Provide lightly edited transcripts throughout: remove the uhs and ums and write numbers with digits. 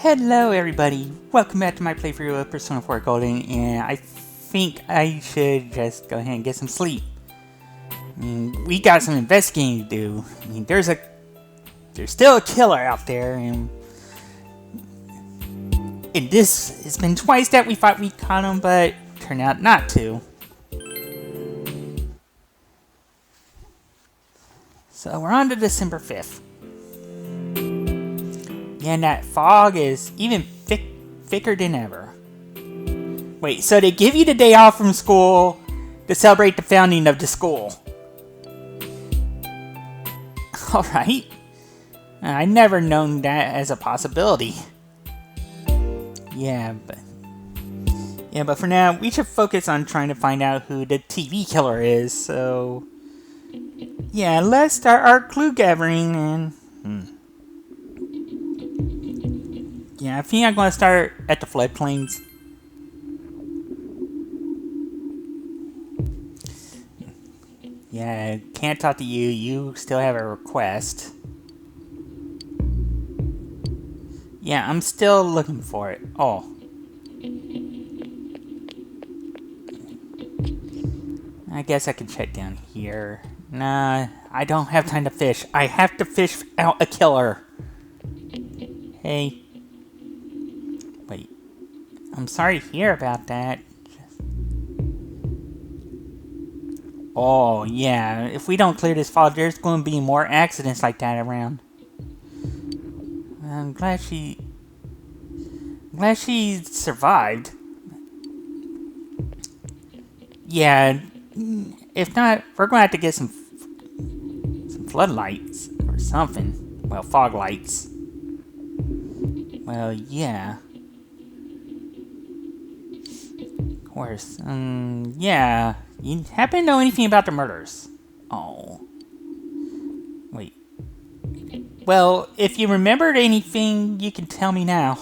Hello everybody, welcome back to my playthrough of Persona 4 Golden, and I think I should just go ahead and get some sleep. I mean, we got some investigating to do. I mean, there's still a killer out there, and this has been twice that we thought we caught him, but turned out not to. So we're on to December 5th. And that fog is even thicker than ever. Wait, so they give you the day off from school to celebrate the founding of the school? Alright. I never known that as a possibility. Yeah, but for now, we should focus on trying to find out who the TV killer is, so... Yeah, let's start our clue gathering and... Yeah, I think I'm going to start at the floodplains. Yeah, can't talk to you. You still have a request. Yeah, I'm still looking for it. Oh. I guess I can check down here. Nah, I don't have time to fish. I have to fish out a killer. Hey. Wait. I'm sorry to hear about that. Oh, yeah. If we don't clear this fog, there's going to be more accidents like that around. I'm glad she survived. Yeah. If not, we're going to have to get some floodlights or something. Well, fog lights. Well, yeah. Of course. Yeah. You happen to know anything about the murders? Oh. Wait. Well, if you remembered anything, you can tell me now.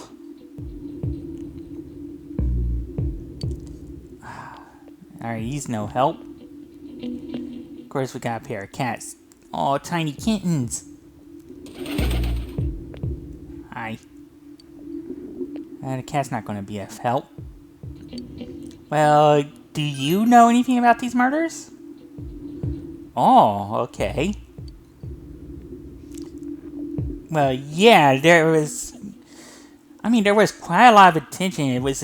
Alright, he's no help. Of course, we got a pair of cats. Oh, tiny kittens. Hi. The cat's not going to be of help. Well, do you know anything about these murders? Oh, okay. Well, yeah, there was quite a lot of attention. It was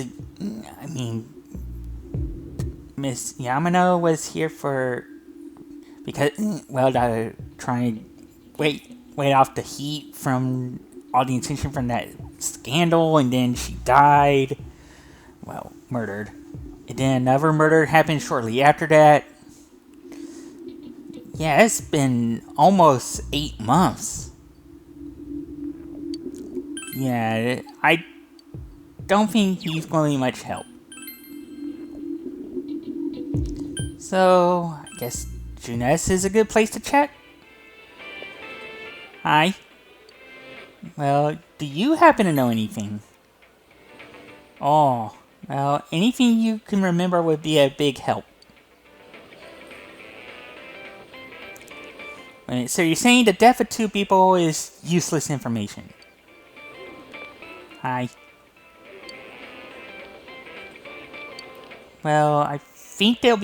Miss Yamano was here to try and wait off the heat from all the attention from that scandal, and then she died. Well, murdered. And then another murder happened shortly after that. Yeah, it's been almost 8 months. Yeah, I don't think he's going to be much help. So, I guess Junes is a good place to check. Hi. Well, do you happen to know anything? Oh, well, anything you can remember would be a big help. So you're saying the death of 2 people is useless information? Hi. Well, I think they'll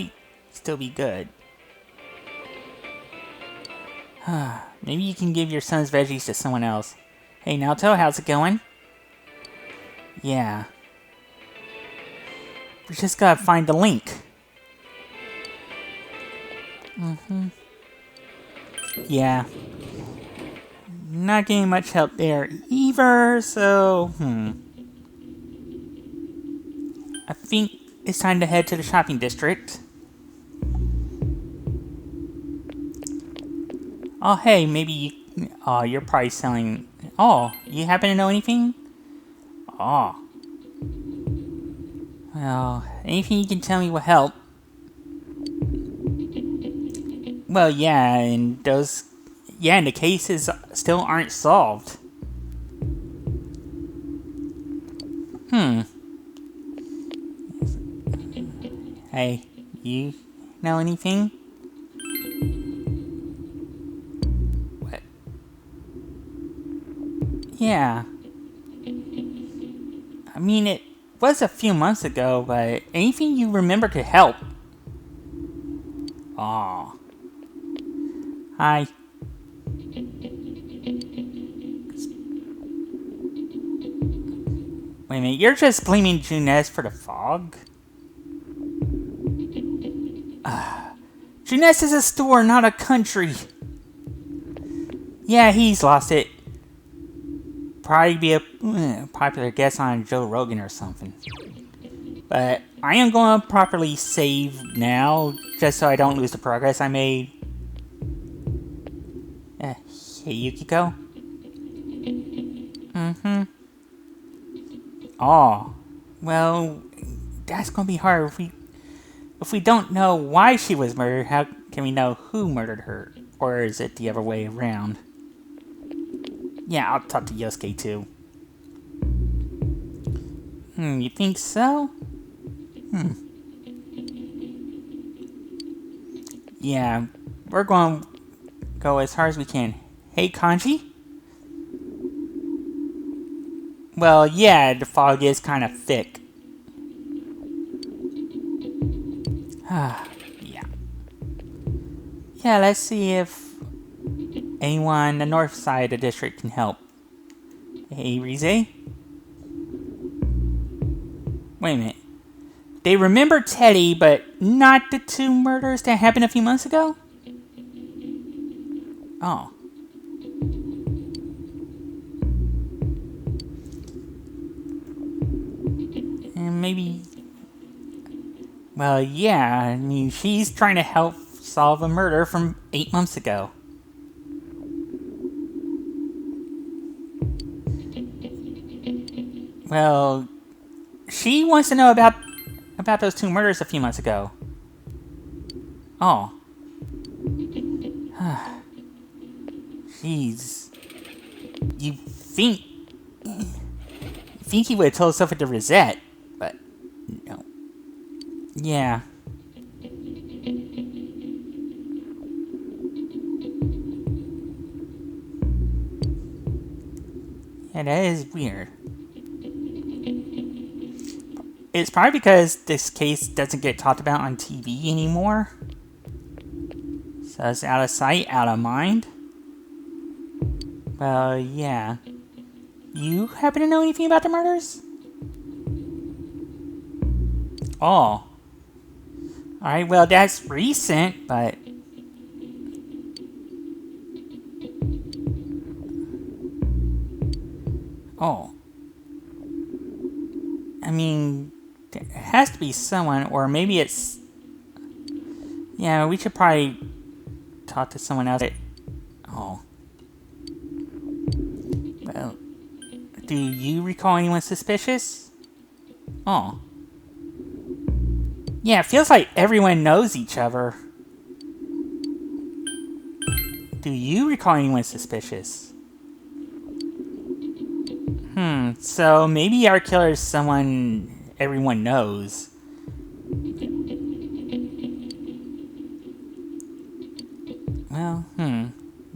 still be good. Maybe you can give your son's veggies to someone else. Hey, Naoto, how's it going? Yeah. We just gotta find the link. Yeah. Not getting much help there either, so... I think it's time to head to the shopping district. Oh, hey, maybe you're probably selling... Oh, you happen to know anything? Oh. Well, anything you can tell me will help. Well, yeah, and the cases still aren't solved. Hey, you know anything? What? Yeah. mean, it was a few months ago, but anything you remember could help. Aw. Hi. Wait a minute, you're just blaming Juness for the fog? Juness is a store, not a country. Yeah, he's lost it. Probably be a popular guest on Joe Rogan or something. But I am going to properly save now, just so I don't lose the progress I made. Hey, Yukiko? Mm-hmm. Oh, well, that's going to be hard. If we don't know why she was murdered, how can we know who murdered her? Or is it the other way around? Yeah, I'll talk to Yosuke too. You think so? Yeah, we're going to go as hard as we can. Hey, Kanji? Well, yeah, the fog is kind of thick. Yeah. Yeah, let's see if anyone on the north side of the district can help. Hey, Rize? Wait a minute. They remember Teddy, but not the two murders that happened a few months ago? Oh. And maybe... Well, yeah, I mean, she's trying to help solve a murder from 8 months ago. Well, she wants to know about those two murders a few months ago. Oh. Jeez. You think he would have told stuff at the Rosette, but no. Yeah. Yeah, that is weird. It's probably because this case doesn't get talked about on TV anymore. So it's out of sight, out of mind. Well, yeah. You happen to know anything about the murders? Oh. Alright, well, that's recent, but... Oh. I mean, there has to be someone, or maybe it's... Yeah, we should probably talk to someone else. Oh. Well, do you recall anyone suspicious? Oh. Yeah, it feels like everyone knows each other. Do you recall anyone suspicious? So maybe our killer is someone everyone knows. Well,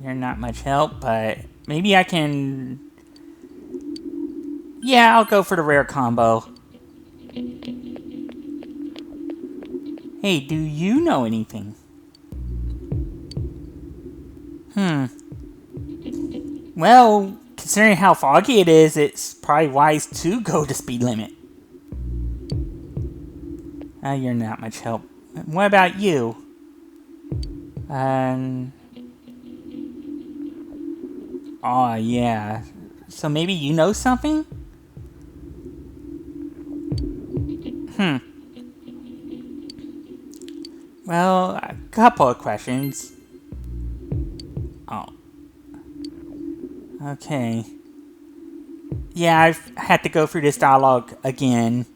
you're not much help, but maybe I can... Yeah, I'll go for the rare combo. Hey, do you know anything? Well, considering how foggy it is, it's probably wise to go the speed limit. You're not much help. What about you? Oh, yeah. So maybe you know something? Well, a couple of questions. Oh. Okay. Yeah, I've had to go through this dialogue again.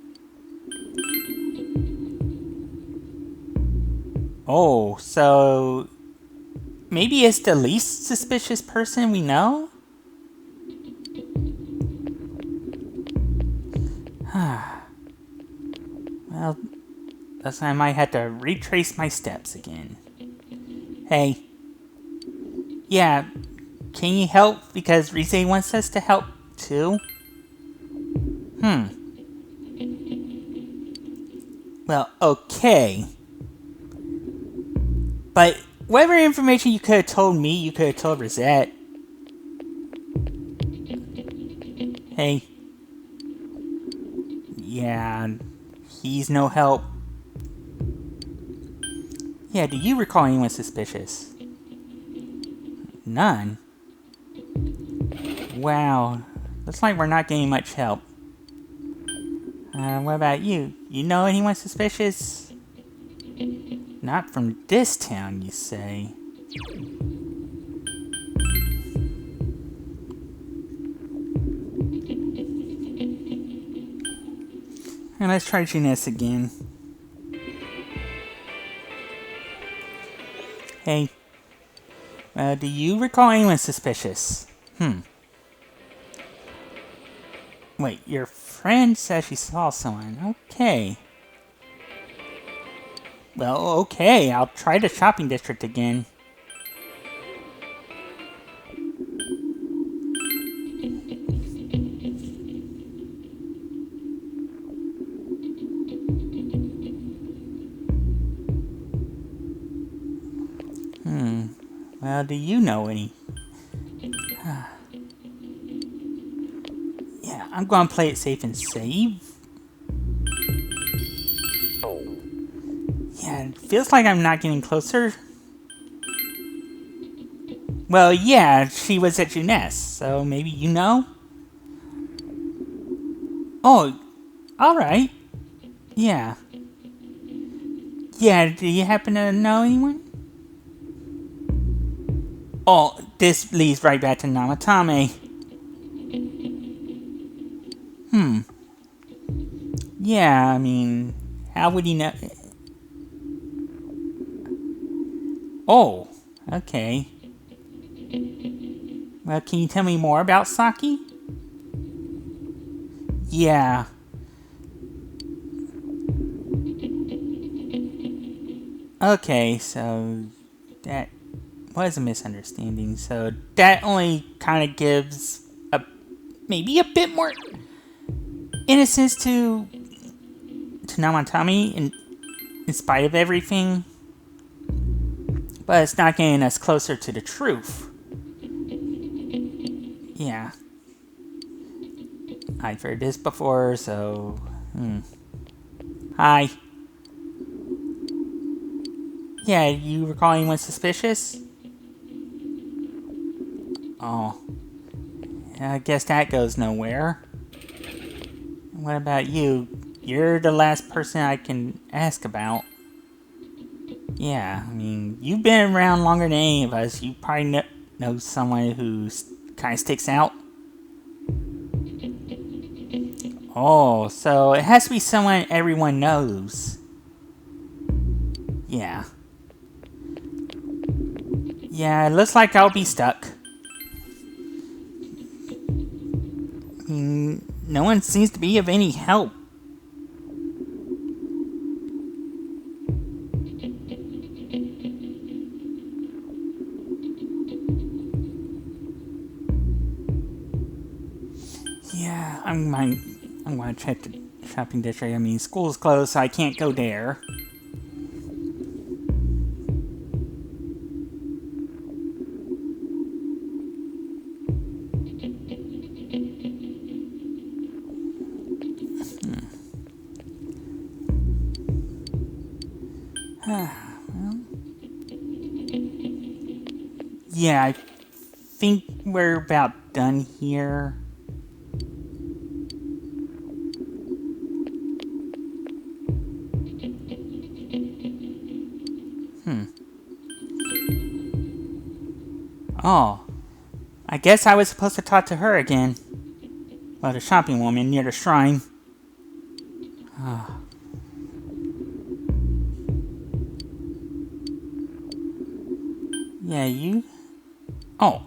Oh, so... Maybe it's the least suspicious person we know? Well, thus I might have to retrace my steps again. Hey. Yeah, can you help? Because Rise wants us to help too. Well, okay. But whatever information you could have told me, you could have told Rosette. Hey. Yeah, he's no help. Yeah, do you recall anyone suspicious? None? Wow, looks like we're not getting much help. What about you? You know anyone suspicious? Not from this town, you say? And let's try Juness again. Hey. Do you recall anyone suspicious? Wait, your friend says she saw someone. Okay. Well, okay, I'll try the shopping district again. Well, do you know any? Yeah, I'm gonna play it safe and save. Yeah, it feels like I'm not getting closer. Well, yeah, she was at Juness, so maybe you know? Oh, alright. Yeah. Yeah, do you happen to know anyone? Oh, this leads right back to Namatame. Yeah, I mean, how would he know? Oh, okay. Well, can you tell me more about Saki? Yeah. Okay, so that was a misunderstanding. So that only kind of gives maybe a bit more innocence to Namatami in spite of everything. But it's not getting us closer to the truth. Yeah. I've heard this before, so... Hi. Yeah, you recall anyone suspicious? Oh. I guess that goes nowhere. What about you? You're the last person I can ask about. Yeah, I mean, you've been around longer than any of us. You probably know someone who kind of sticks out. Oh, so it has to be someone everyone knows. Yeah. Yeah, it looks like I'll be stuck. No one seems to be of any help. Yeah, I'm gonna check the shopping district. I mean, school's closed, so I can't go there. Yeah, I think we're about done here. Oh, I guess I was supposed to talk to her again. Well, the shopping woman near the shrine. Yeah, you? Oh.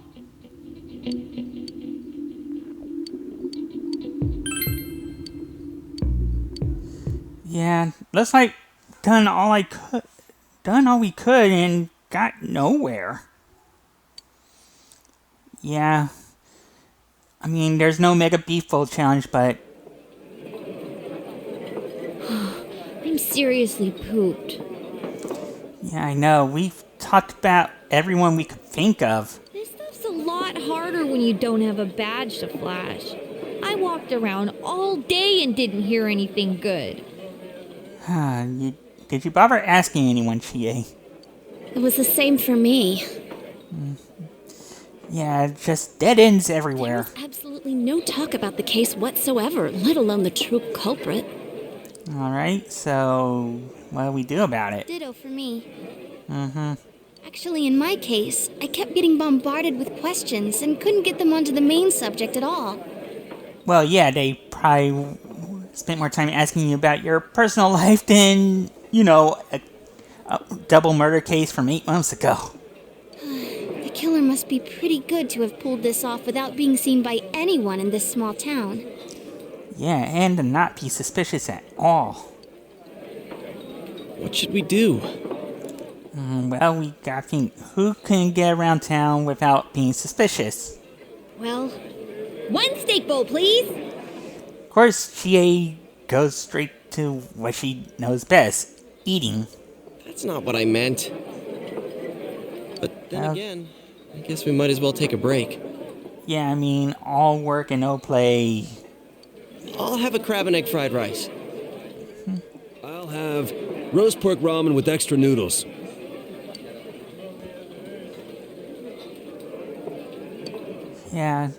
Yeah, looks like done all we could and got nowhere. Yeah. I mean, there's no Mega Beef Bowl challenge, but... I'm seriously pooped. Yeah, I know. We've talked about everyone we could think of. This stuff's a lot harder when you don't have a badge to flash. I walked around all day and didn't hear anything good. Did you bother asking anyone, Chie? It was the same for me. Yeah, just dead ends There everywhere. was absolutely no talk about the case whatsoever, let alone the true culprit. Alright, so what do we do about it? Ditto for me. Mm-hmm. Actually, in my case, I kept getting bombarded with questions and couldn't get them onto the main subject at all. Well, yeah, they probably spent more time asking you about your personal life than, a double murder case from 8 months ago. The killer must be pretty good to have pulled this off without being seen by anyone in this small town. Yeah, and to not be suspicious at all. What should we do? Well, we gotta think, who can get around town without being suspicious? Well, 1 steak bowl, please. Of course, Chie goes straight to what she knows best, eating. That's not what I meant. But then again, I guess we might as well take a break. Yeah, I mean, all work and no play. I'll have a crab and egg fried rice. I'll have roast pork ramen with extra noodles. Yeah,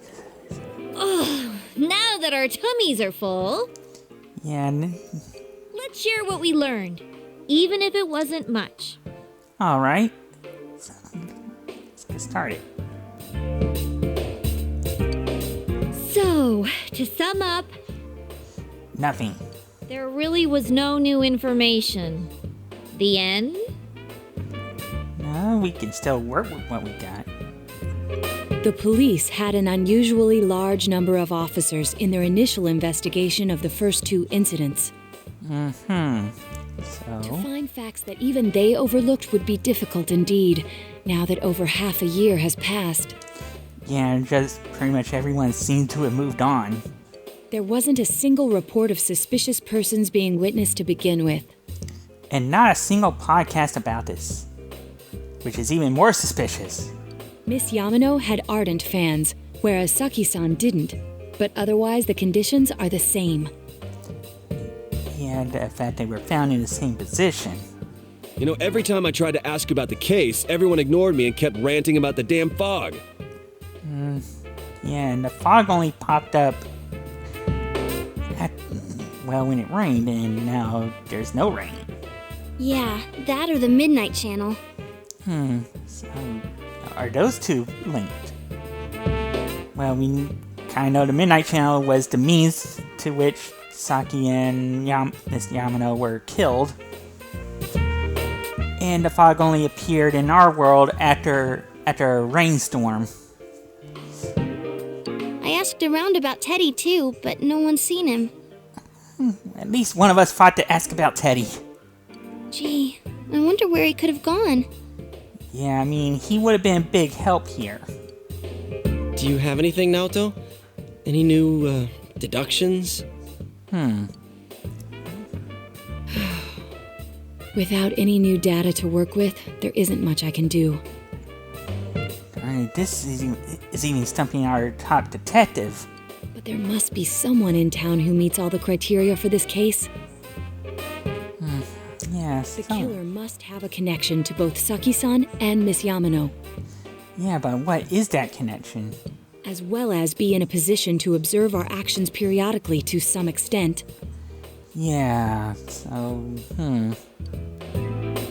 Now that our tummies are full, yeah, let's share what we learned, even if it wasn't much. alright. Let's get started. So, to sum up, Nothing. there really was no new information. The end? No, we can still work with what we got. The police had an unusually large number of officers in their initial investigation of the first 2 incidents. To So, find facts that even they overlooked would be difficult indeed, now that over half a year has passed. yeah, just pretty much everyone seemed to have moved on. There wasn't a single report of suspicious persons being witnessed to begin with. And not a single podcast about this. Which is even more suspicious. Miss Yamano had ardent fans, whereas Saki-san didn't. But otherwise, the conditions are the same. Yeah, the fact they were found in the same position. You know, every time I tried to ask about the case, everyone ignored me and kept ranting about the damn fog. Yeah, and the fog only popped up when it rained, and now there's no rain. yeah, that or the Midnight Channel. So, are those two linked? Well, we kind of know the Midnight Channel was the means to which Saki and Miss Yamano were killed. And the fog only appeared in our world after a rainstorm. I asked around about Teddy too, but no one's seen him. At least one of us fought to ask about Teddy. Gee, I wonder where he could have gone. Yeah, I mean, he would have been a big help here. Do you have anything, Naoto? Any new, deductions? Without any new data to work with, there isn't much I can do. This is even stumping our top detective. But there must be someone in town who meets all the criteria for this case. Yes. The killer must have a connection to both Saki-san and Miss Yamano, Yeah, but what is that connection? as well as be in a position to observe our actions periodically to some extent. Yeah, so,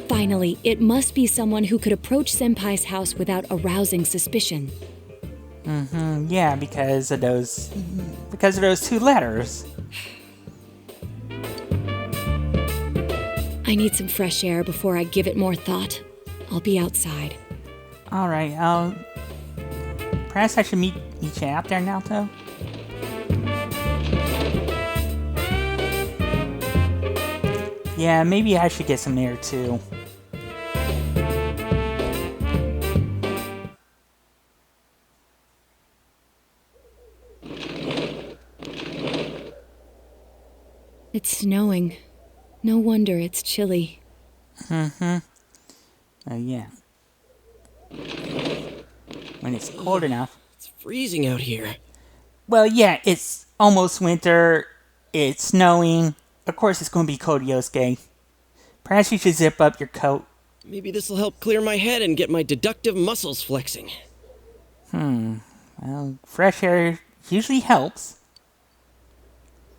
Finally, it must be someone who could approach Senpai's house without arousing suspicion. yeah, because of those 2 letters. I need some fresh air before I give it more thought. I'll be outside. Alright, perhaps I should meet you out there, Naoto? Yeah, maybe I should get some air too. It's snowing. No wonder it's chilly. Oh, yeah. When it's cold enough. It's freezing out here. Well, yeah, it's almost winter. It's snowing. Of course, it's going to be cold, Yosuke. Perhaps you should zip up your coat. Maybe this'll help clear my head and get my deductive muscles flexing. Well, fresh air usually helps.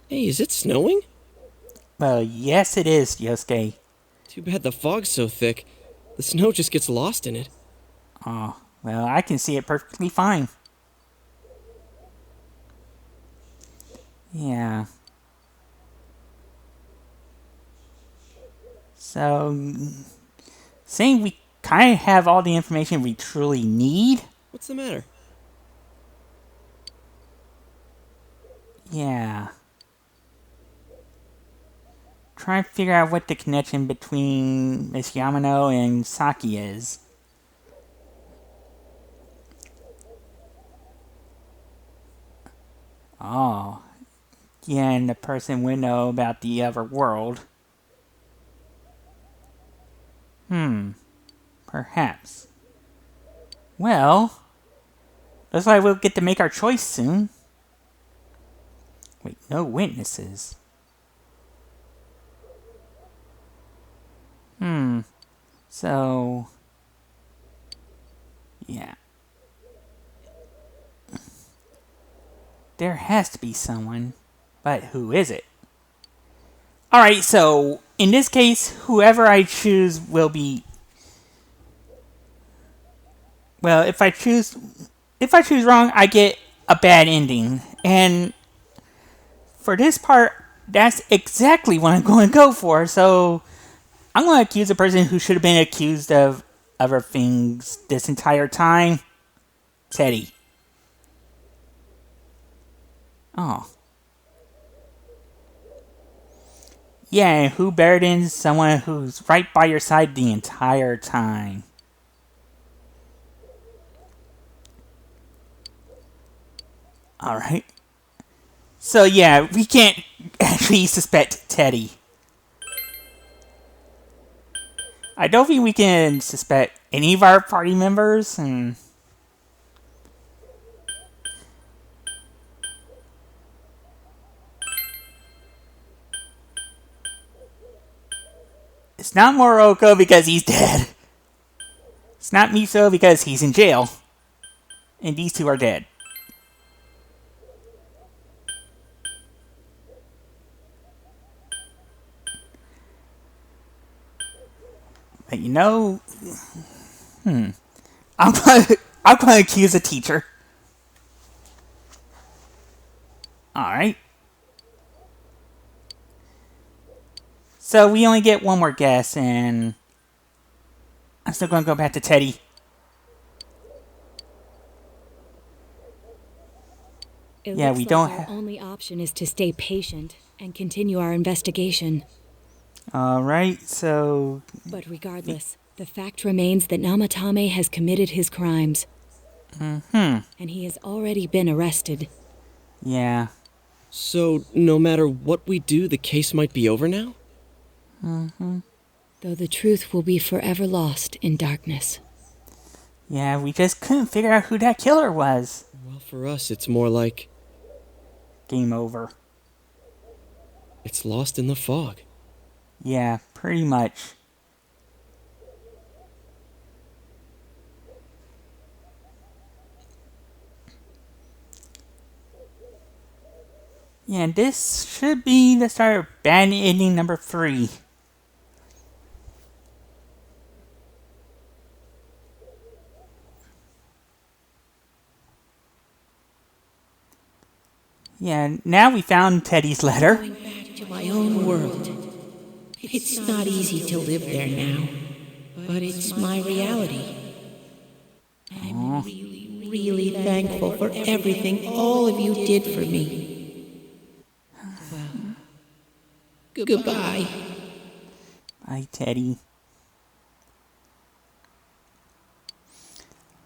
Hey, is it snowing? Well, yes, it is, Yosuke. Too bad the fog's so thick. The snow just gets lost in it. Oh, well, I can see it perfectly fine. Yeah. So, saying we kind of have all the information we truly need? What's the matter? Yeah. Try and figure out what the connection between Miss Yamano and Saki is. Oh. Yeah, and the person would know about the other world. Perhaps. Well, looks like we'll get to make our choice soon. Wait, no witnesses. So... yeah. There has to be someone. But who is it? Alright, so in this case, whoever I choose will be... well, if I choose wrong, I get a bad ending. And for this part, that's exactly what I'm going to go for. So I'm going to accuse a person who should have been accused of other things this entire time. Teddy. Oh. Yeah, and who better than someone who's right by your side the entire time? Alright. So yeah, we can't actually suspect Teddy. I don't think we can suspect any of our party members, and... it's not Moroko because he's dead. It's not Miso because he's in jail. And these two are dead. But you know... I'm gonna accuse a teacher. Alright. So we only get one more guess, and... I'm still gonna go back to Teddy. It Yeah, looks we like don't our have... only option is to stay patient and continue our investigation. Alright, so... But regardless, the fact remains that Namatame has committed his crimes. And he has already been arrested. yeah. So, no matter what we do, the case might be over now? Though the truth will be forever lost in darkness. Yeah, we just couldn't figure out who that killer was. Well, for us, it's more like Game over. it's lost in the fog. Yeah, pretty much. Yeah, and this should be the start of bad ending number 3. Yeah, now we found Teddy's letter. Going back to my own world. It's not easy to live there now, but it's my reality. I'm really, really thankful for everything all of you did for me. Well, goodbye. Bye, Teddy.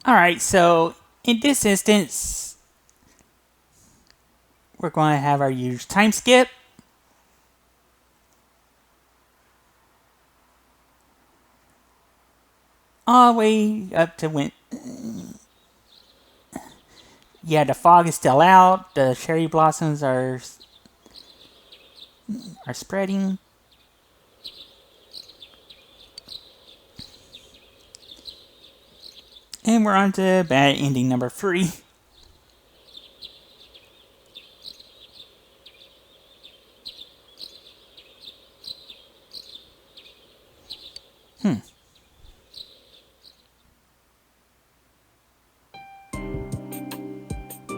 Alright, so in this instance, we're going to have our huge time skip. all the way up to when... Yeah, the fog is still out. The cherry blossoms are spreading. And we're on to bad ending number 3.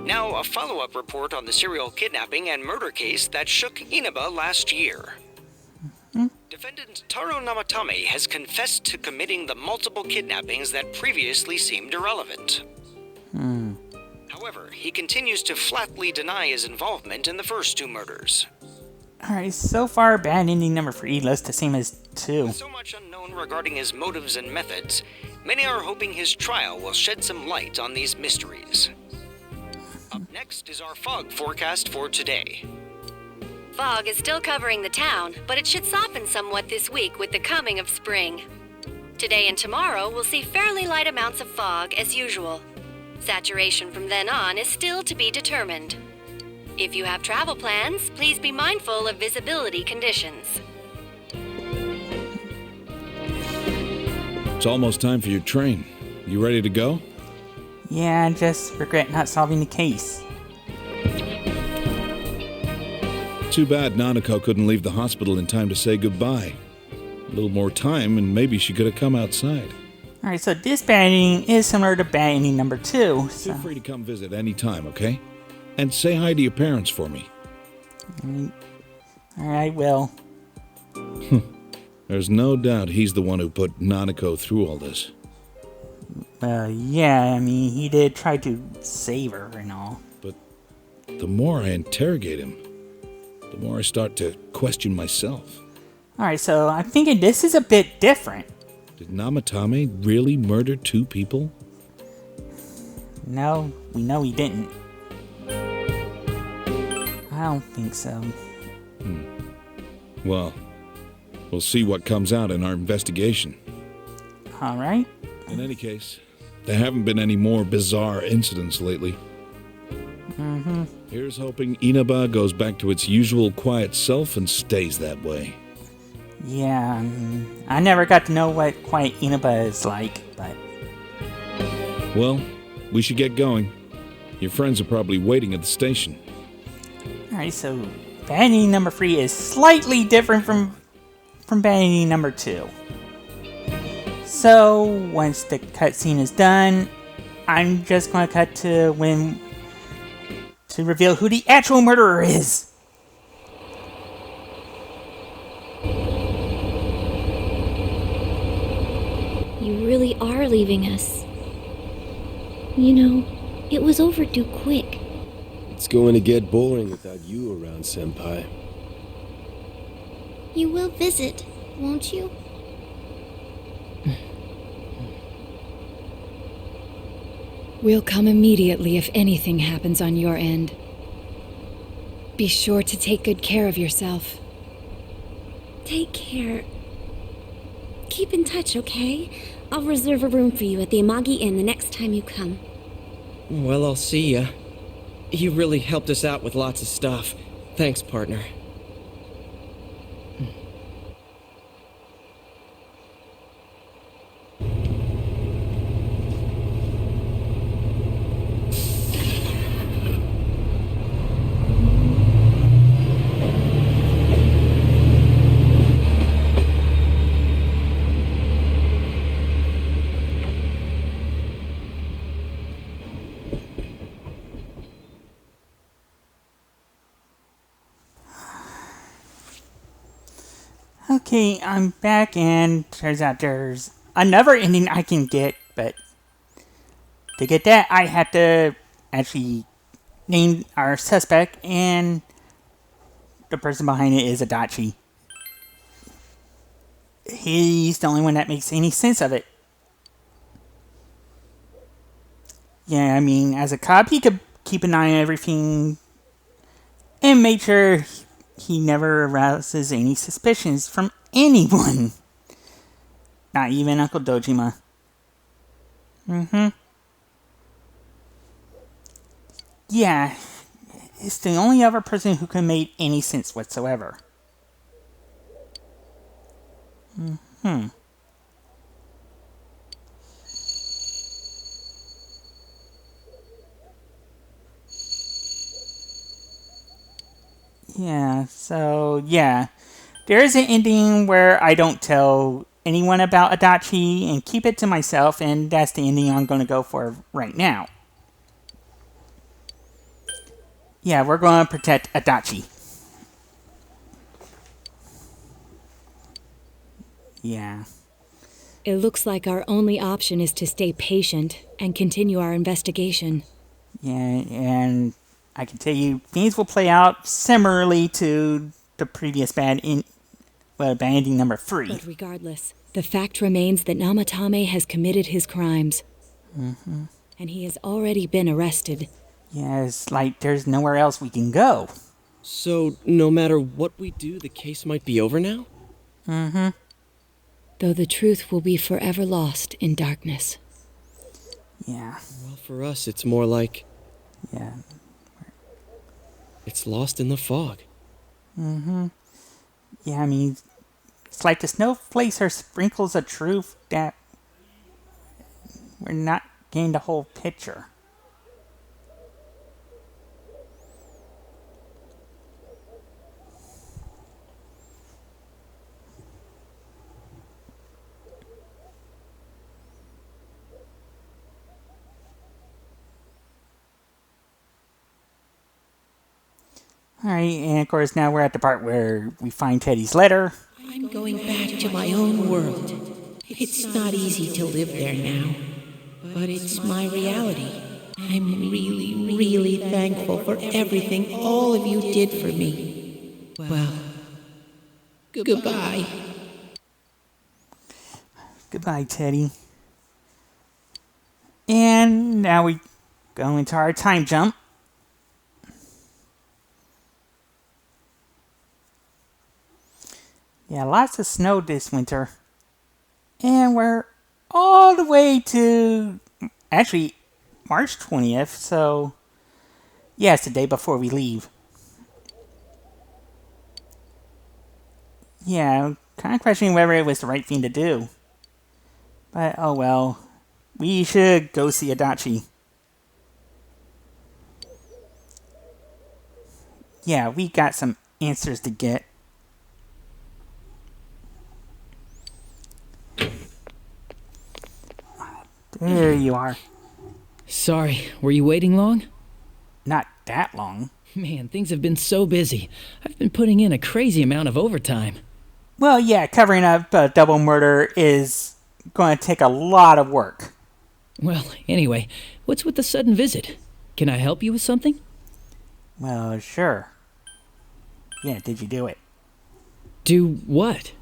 Now, a follow-up report on the serial kidnapping and murder case that shook Inaba last year. Defendant Taro Namatame has confessed to committing the multiple kidnappings that previously seemed irrelevant. However, he continues to flatly deny his involvement in the first 2 murders. Alright, so far bad ending number 3 looks the same as 2. With so much unknown regarding his motives and methods, many are hoping his trial will shed some light on these mysteries. Up next is our fog forecast for today. Fog is still covering the town, but it should soften somewhat this week with the coming of spring. Today and tomorrow we'll see fairly light amounts of fog as usual. Saturation from then on is still to be determined. If you have travel plans, please be mindful of visibility conditions. It's almost time for your train. You ready to go? Yeah, I just regret not solving the case. Too bad Nanako couldn't leave the hospital in time to say goodbye. A little more time and maybe she could have come outside. Alright, so this bad ending is similar to bad ending number 2. So. Feel free to come visit any time, okay? And say hi to your parents for me. Alright, will. There's no doubt he's the one who put Nanako through all this. Yeah, I mean, he did try to save her and all. But the more I interrogate him, the more I start to question myself. Alright, so I'm thinking this is a bit different. Did Namatame really murder 2 people? No, we know he didn't. I don't think so. Well, we'll see what comes out in our investigation. Alright. In any case, there haven't been any more bizarre incidents lately. Here's hoping Inaba goes back to its usual quiet self and stays that way. Yeah, I never got to know what quiet Inaba is like, but... Well, we should get going. Your friends are probably waiting at the station. Alright, so bad ending number 3 is slightly different from bad ending number 2. So, once the cutscene is done, I'm just going to cut to to reveal who the actual murderer is. You really are leaving us. You know, it was overdue quick. It's going to get boring without you around, Senpai. You will visit, won't you? We'll come immediately if anything happens on your end. Be sure to take good care of yourself. Take care. Keep in touch, okay? I'll reserve a room for you at the Amagi Inn the next time you come. Well, I'll see ya. You really helped us out with lots of stuff. Thanks, partner. Okay, I'm back, and turns out there's another ending I can get, but to get that, I have to actually name our suspect, and the person behind it is Adachi. He's the only one that makes any sense of it. Yeah, I mean, as a cop, he could keep an eye on everything and make sure he never arouses any suspicions from anyone. Not even Uncle Dojima. Yeah, it's the only other person who can make any sense whatsoever. Yeah, so yeah. There is an ending where I don't tell anyone about Adachi and keep it to myself, and that's the ending I'm going to go for right now. Yeah, we're going to protect Adachi. Yeah. It looks like our only option is to stay patient and continue our investigation. Yeah, and I can tell you, things will play out similarly to the previous bad ending number 3. But regardless, the fact remains that Namatame has committed his crimes. And he has already been arrested. Yeah, it's like there's nowhere else we can go. So, no matter what we do, the case might be over now? Though the truth will be forever lost in darkness. Yeah. Well, for us, it's more like Yeah. it's lost in the fog. Yeah, I mean, it's like the snowflakes are sprinkles of truth that we're not getting the whole picture. Alright, and of course now we're at the part where we find Teddy's letter. I'm going back to my own world. It's not easy to live there now, but it's my reality. I'm really, really thankful for everything all of you did for me. Well, goodbye. Goodbye, Teddy. And now we go into our time jump. Yeah, lots of snow this winter. And we're all the way to, actually, March 20th, so yeah, it's the day before we leave. Yeah, I'm kind of questioning whether it was the right thing to do. But, oh well. We should go see Adachi. Yeah, we got some answers to get. There you are. Sorry, were you waiting long? Not that long. Man, things have been so busy. I've been putting in a crazy amount of overtime. Well, yeah, covering up a double murder is going to take a lot of work. Well, anyway, what's with the sudden visit? Can I help you with something? Well, sure. Yeah, did you do it? Do what?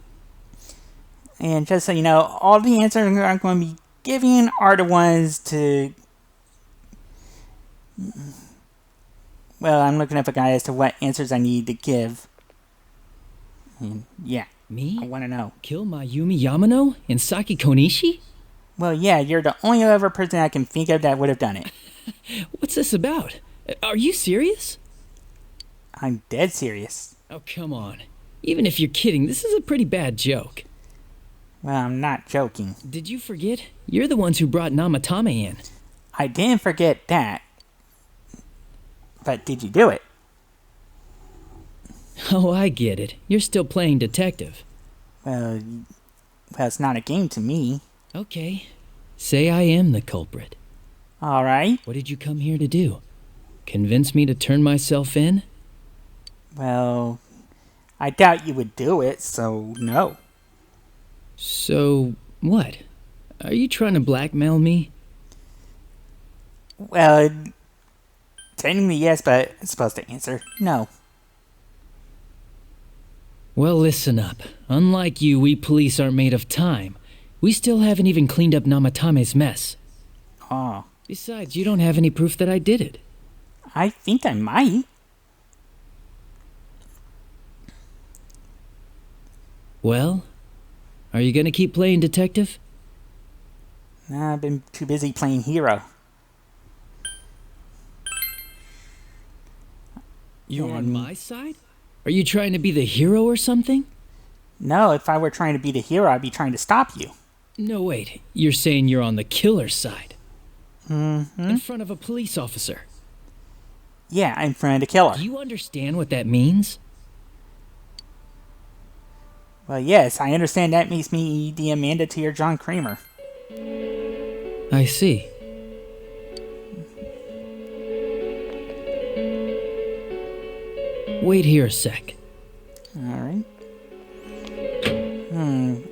And just so you know, all the answers I'm going to be giving are the ones to... Well, I'm looking up a guide as to what answers I need to give. And yeah. Me? I want to know. Kill Mayumi Yamano and Saki Konishi? Well, yeah, you're the only other person I can think of that would have done it. What's this about? Are you serious? I'm dead serious. Oh, come on. Even if you're kidding, this is a pretty bad joke. Well, I'm not joking. Did you forget? You're the ones who brought Namatame in. I didn't forget that. But did you do it? Oh, I get it. You're still playing detective. Well, it's not a game to me. Okay. Say I am the culprit. All right. What did you come here to do? Convince me to turn myself in? Well, I doubt you would do it, so no. So, what? Are you trying to blackmail me? Well, technically yes, but it's supposed to answer no. Well, listen up. Unlike you, we police aren't made of time. We still haven't even cleaned up Namatame's mess. Oh. Besides, you don't have any proof that I did it. I think I might. Well, are you gonna keep playing detective? Nah, I've been too busy playing hero. You're on my side? Are you trying to be the hero or something? No, if I were trying to be the hero, I'd be trying to stop you. No, wait. You're saying you're on the killer's side? Mm-hmm. In front of a police officer? Yeah, I'm in front of the killer. Do you understand what that means? Well, yes, I understand that makes me the Amanda to your John Kramer. I see. Wait here a sec. Alright.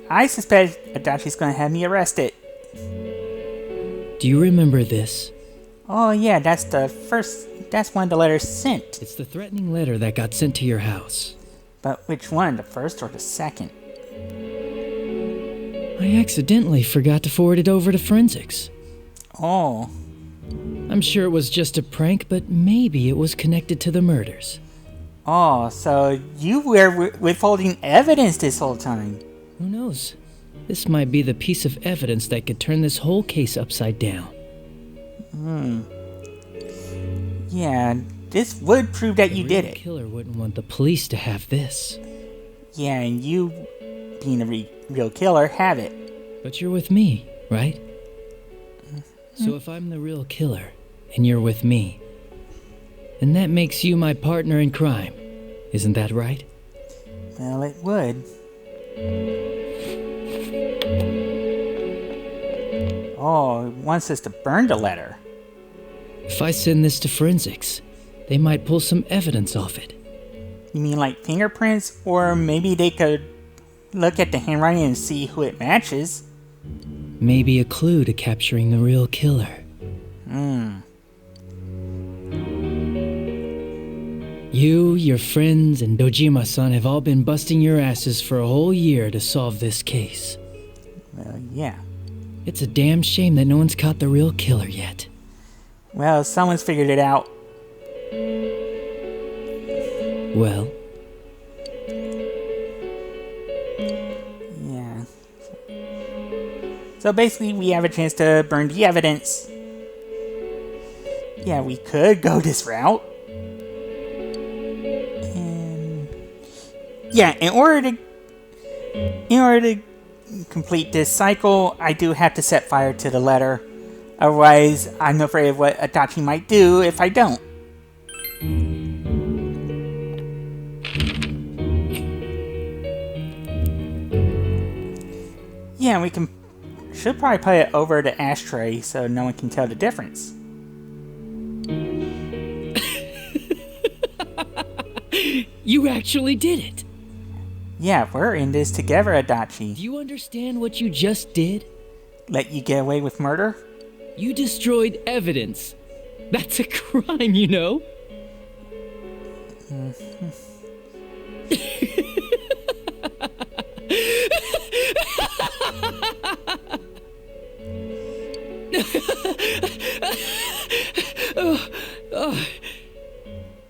I suspect Adachi's gonna have me arrested. Do you remember this? Oh yeah, that's one of the letters sent. It's the threatening letter that got sent to your house. But which one, the first or the second? I accidentally forgot to forward it over to forensics. Oh. I'm sure it was just a prank, but maybe it was connected to the murders. Oh, so you were withholding evidence this whole time. Who knows? This might be the piece of evidence that could turn this whole case upside down. Yeah, this would prove that you did it. The killer wouldn't want the police to have this. Yeah, and you, being a real killer, have it. But you're with me, right? So if I'm the real killer, and you're with me, then that makes you my partner in crime. Isn't that right? Well, it would. Oh, it wants us to burn the letter. If I send this to forensics, they might pull some evidence off it. You mean like fingerprints? Or maybe they could look at the handwriting and see who it matches? Maybe a clue to capturing the real killer. You, your friends, and Dojima-san have all been busting your asses for a whole year to solve this case. Well, yeah. It's a damn shame that no one's caught the real killer yet. Well, someone's figured it out. Well? Yeah. So basically, we have a chance to burn the evidence. Yeah, we could go this route. And yeah, in order to complete this cycle, I do have to set fire to the letter. Otherwise, I'm afraid of what Adachi might do if I don't. Yeah, we should probably put it over the ashtray so no one can tell the difference. You actually did it! Yeah, we're in this together, Adachi. Do you understand what you just did? Let you get away with murder? You destroyed evidence. That's a crime, you know?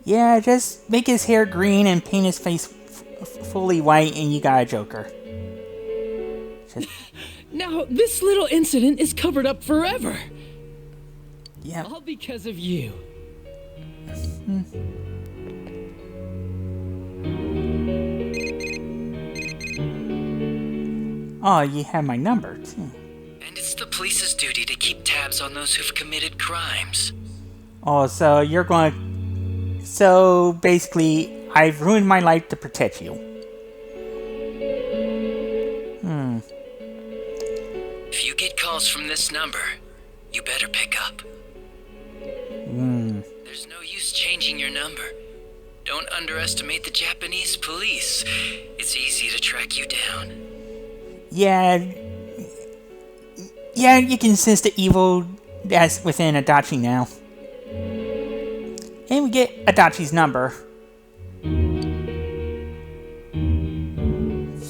Yeah, just make his hair green and paint his face fully white and you got a Joker. Now, this little incident is covered up forever. Yeah. All because of you. Oh, you have my number, too. And it's the police's duty to keep tabs on those who've committed crimes. Oh, so you're going... So, basically, I've ruined my life to protect you. If you get calls from this number, you better pick up. There's no use changing your number. Don't underestimate the Japanese police. It's easy to track you down. Yeah, you can sense the evil that's within Adachi now. And we get Adachi's number.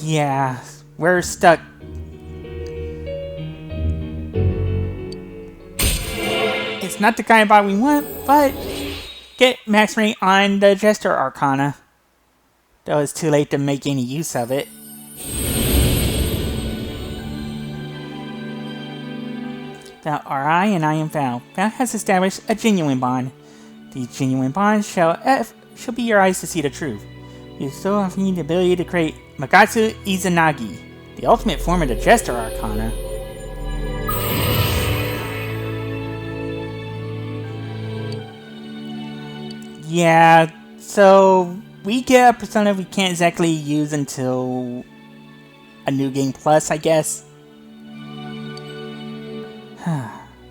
Yeah, we're stuck. It's not the kind of bot we want, but get max rank on the Jester Arcana. Though it's too late to make any use of it. R.I. and I am Val. Val has established a genuine bond. The genuine bond shall be your eyes to see the truth. You still offer the ability to create Magatsu Izanagi, the ultimate form of the Jester Arcana. Yeah, so we get a persona we can't exactly use until a New Game Plus, I guess.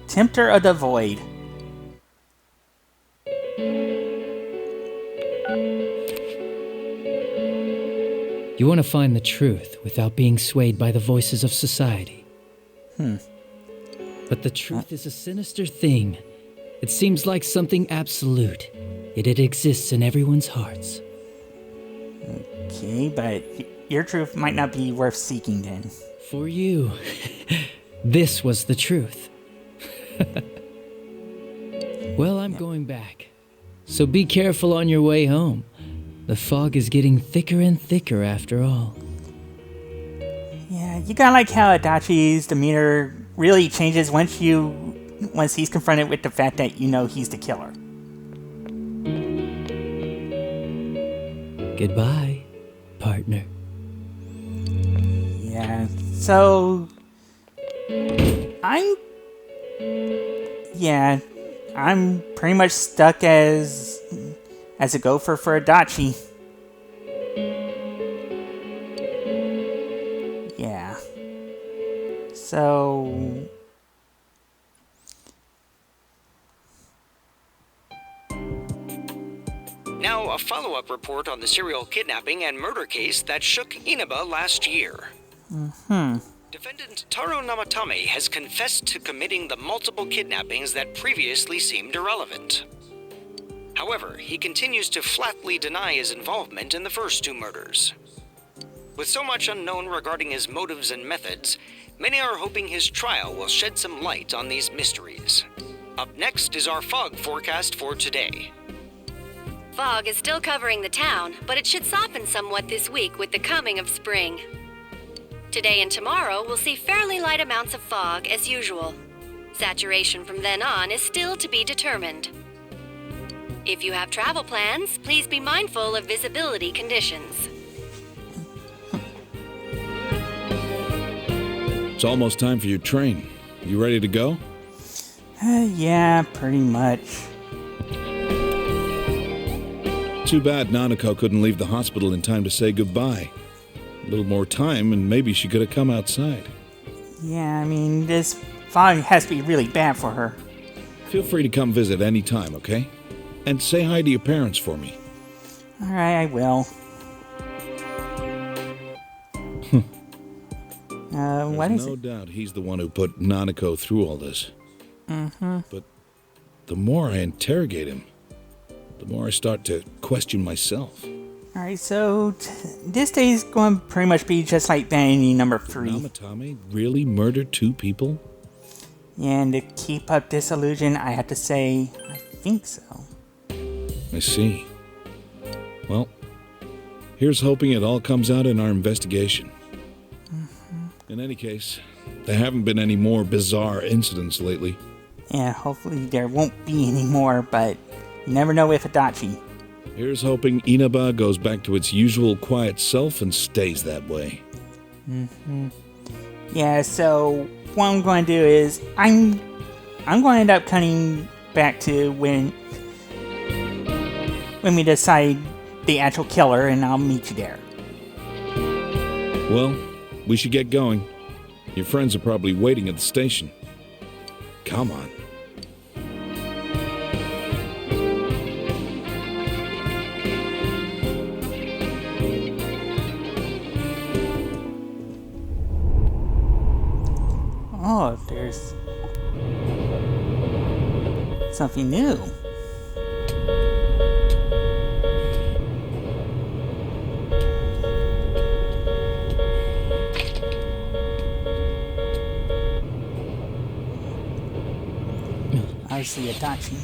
Tempter of the Void. You want to find the truth without being swayed by the voices of society. But the truth is a sinister thing. It seems like something absolute, yet it exists in everyone's hearts. Okay, but your truth might not be worth seeking then. For you, this was the truth. Well, I'm going back. So be careful on your way home. The fog is getting thicker and thicker after all. Yeah, you gotta like how Adachi's demeanor really changes once he's confronted with the fact that you know he's the killer. Goodbye, partner. Yeah, so I'm pretty much stuck as a gopher for Adachi. Yeah. So Now, a follow-up report on the serial kidnapping and murder case that shook Inaba last year. Defendant Taro Namatame has confessed to committing the multiple kidnappings that previously seemed irrelevant. However, he continues to flatly deny his involvement in the first two murders. With so much unknown regarding his motives and methods, many are hoping his trial will shed some light on these mysteries. Up next is our fog forecast for today. Fog is still covering the town, but it should soften somewhat this week with the coming of spring. Today and tomorrow will see fairly light amounts of fog as usual. Saturation from then on is still to be determined. If you have travel plans, please be mindful of visibility conditions. It's almost time for your train. You ready to go? Yeah, pretty much. Too bad Nanako couldn't leave the hospital in time to say goodbye. A little more time and maybe she could have come outside. Yeah, I mean, this fog has to be really bad for her. Feel free to come visit any time, okay? And say hi to your parents for me. Alright, I will. What is There's no it? doubt he's the one who put Nanako through all this. But the more I interrogate him, the more I start to question myself. Alright, so this day is going to pretty much be just like vanity number 3. Did Namatame really murdered 2 people? Yeah, and to keep up this illusion, I have to say, I think so. I see. Well, here's hoping it all comes out in our investigation. In any case, there haven't been any more bizarre incidents lately. Yeah, hopefully there won't be any more, but you never know with Adachi. Here's hoping Inaba goes back to its usual quiet self and stays that way. Yeah, so what I'm going to do is I'm going to end up cutting back to when we decide the actual killer, and I'll meet you there. Well, we should get going. Your friends are probably waiting at the station. Come on. Oh, there's something new. Obviously, Adachi.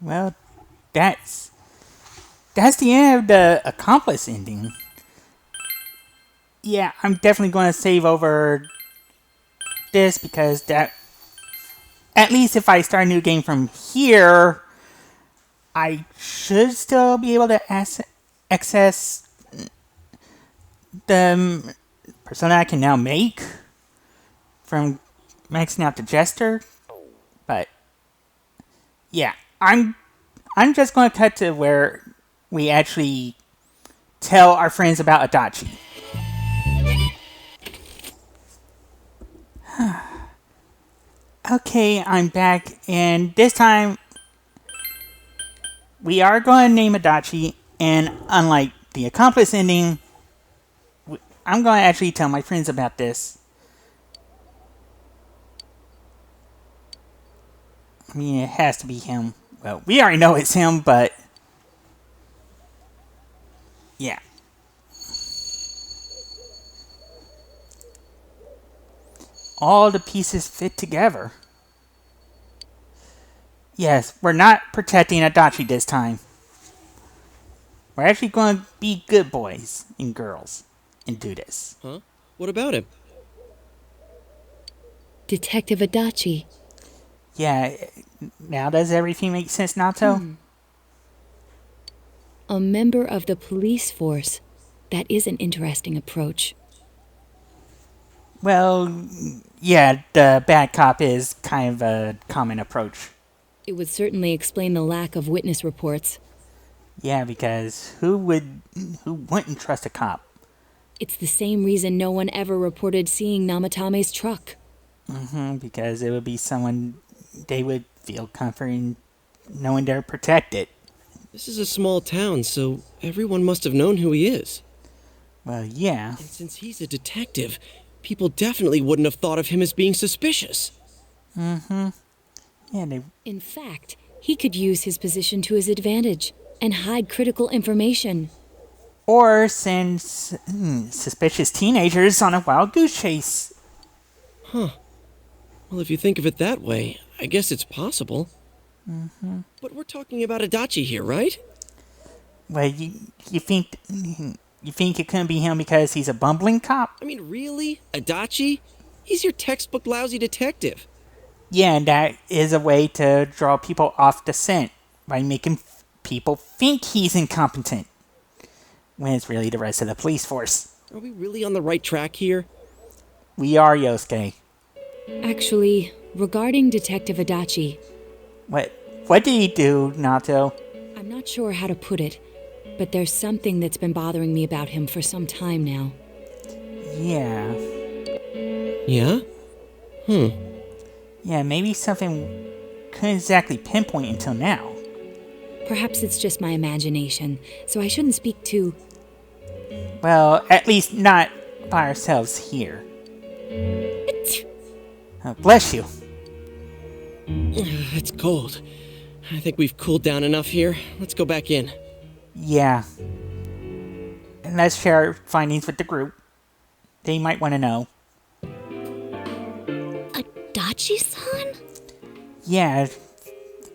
Well, that's the end of the Accomplice ending. Yeah, I'm definitely going to save over this because that, at least if I start a new game from here, I should still be able to access the persona I can now make from maxing out the Jester. But yeah, I'm just going to cut to where we actually tell our friends about Adachi. Okay, I'm back, and this time we are going to name Adachi, and unlike the Accomplice ending, I'm going to actually tell my friends about this. I mean, it has to be him. Well, we already know it's him, but yeah. All the pieces fit together. Yes, we're not protecting Adachi this time. We're actually going to be good boys and girls and do this. Huh? What about him? Detective Adachi. Yeah, now does everything make sense, Nato? A member of the police force. That is an interesting approach. Well, yeah, the bad cop is kind of a common approach. It would certainly explain the lack of witness reports. Yeah, because who wouldn't trust a cop? It's the same reason no one ever reported seeing Namatame's truck. Because it would be someone they would feel comfort in knowing they're protected. This is a small town, so everyone must have known who he is. Well, yeah. And since he's a detective, people definitely wouldn't have thought of him as being suspicious. Yeah, In fact, he could use his position to his advantage and hide critical information. Or send suspicious teenagers on a wild goose chase. Huh. Well, if you think of it that way, I guess it's possible. But we're talking about Adachi here, right? Well, you think it couldn't be him because he's a bumbling cop? I mean, really? Adachi? He's your textbook lousy detective. Yeah, and that is a way to draw people off the scent by making people think he's incompetent when it's really the rest of the police force. Are we really on the right track here? We are, Yosuke. Actually, regarding Detective Adachi... What did he do, Nato? I'm not sure how to put it, but there's something that's been bothering me about him for some time now. Yeah. Yeah? Yeah, maybe something couldn't exactly pinpoint until now. Perhaps it's just my imagination, so I shouldn't speak too... Well, at least not by ourselves here. Bless you. It's cold. I think we've cooled down enough here. Let's go back in. Yeah. And let's share our findings with the group. They might want to know. Adachi-san? Yeah,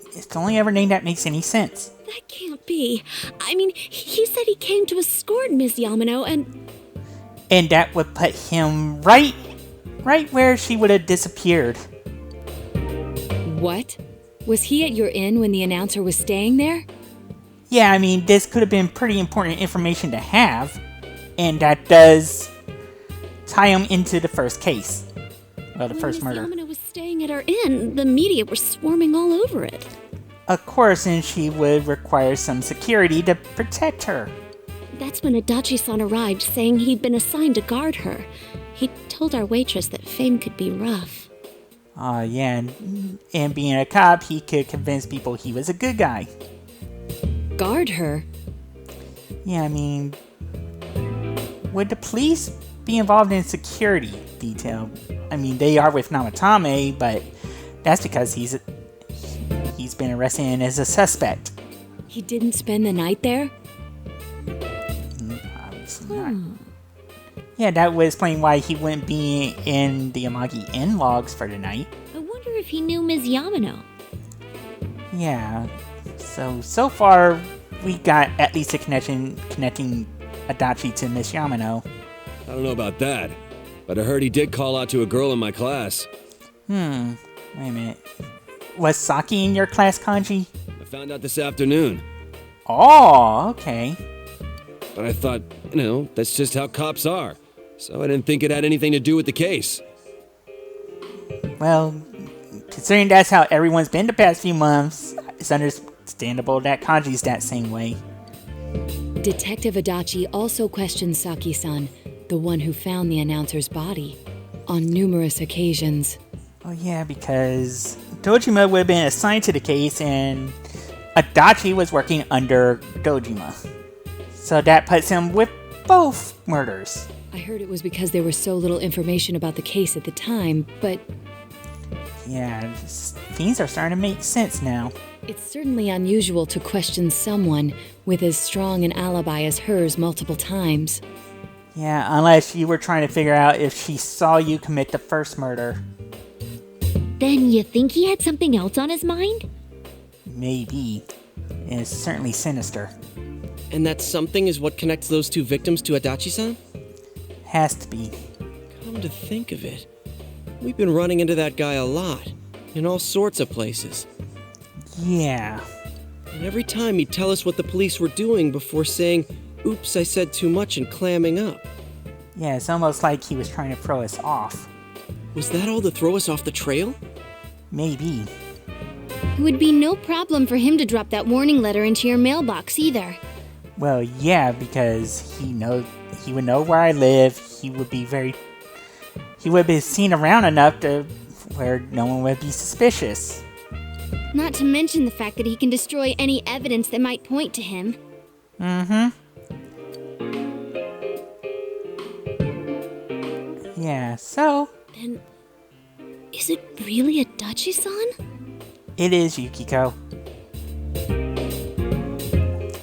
it's the only ever name that makes any sense. That can't be. I mean, he said he came to escort Miss Yamano and... And that would put him right where she would have disappeared. What? Was he at your inn when the announcer was staying there? Yeah, I mean, this could have been pretty important information to have. And that does tie him into the first case. Well, the first murder. When Miss Yamano was staying at our inn, the media were swarming all over it. Of course, and she would require some security to protect her. That's when Adachi-san arrived, saying he'd been assigned to guard her. He told our waitress that fame could be rough. Yeah, and being a cop, he could convince people he was a good guy. Guard her? Yeah, I mean, would the police be involved in security detail? I mean, they are with Namatame, but that's because he's been arrested as a suspect. He didn't spend the night there? Obviously not. Yeah, that would explain why he wouldn't be in the Amagi Inn logs for the night. I wonder if he knew Ms. Yamano. Yeah, So far, we got at least a connection connecting Adachi to Miss Yamano. I don't know about that, but I heard he did call out to a girl in my class. Wait a minute. Was Saki in your class, Kanji? I found out this afternoon. Oh, okay. But I thought, that's just how cops are. So I didn't think it had anything to do with the case. Well, considering that's how everyone's been the past few months, it's understandable that Kanji's that same way. Detective Adachi also questioned Saki-san, the one who found the announcer's body, on numerous occasions. Oh yeah, because Dojima would have been assigned to the case and Adachi was working under Dojima. So that puts him with both murders. I heard it was because there was so little information about the case at the time, but... yeah, things are starting to make sense now. It's certainly unusual to question someone with as strong an alibi as hers multiple times. Yeah, unless you were trying to figure out if she saw you commit the first murder. Then you think he had something else on his mind? Maybe. It's certainly sinister. And that something is what connects those two victims to Adachi-san? Has to be. Come to think of it, we've been running into that guy a lot, in all sorts of places. Yeah. And every time he'd tell us what the police were doing before saying, "Oops, I said too much," and clamming up. Yeah, it's almost like he was trying to throw us off. Was that all to throw us off the trail? Maybe. It would be no problem for him to drop that warning letter into your mailbox either. Well, yeah, because he would know where I live. He would be seen around enough to where no one would be suspicious. Not to mention the fact that he can destroy any evidence that might point to him. Yeah, so... Then, is it really Adachi-san? It is, Yukiko.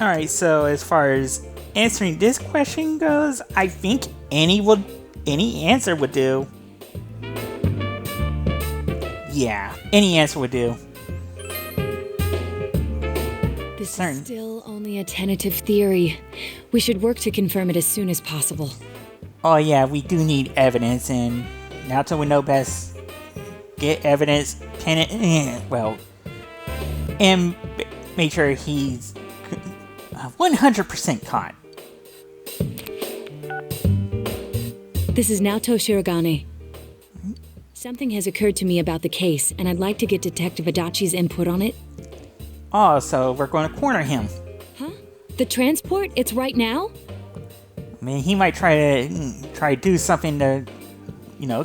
Alright, so as far as answering this question goes, I think any answer would do. Yeah, any answer would do. This is still only a tentative theory. We should work to confirm it as soon as possible. Oh yeah, we do need evidence, and now till we know best, get evidence, and make sure he's 100% caught. This is Naoto Shirogane. Something has occurred to me about the case, and I'd like to get Detective Adachi's input on it. Oh, so we're going to corner him. Huh? The transport? It's right now? I mean, he might try to do something to,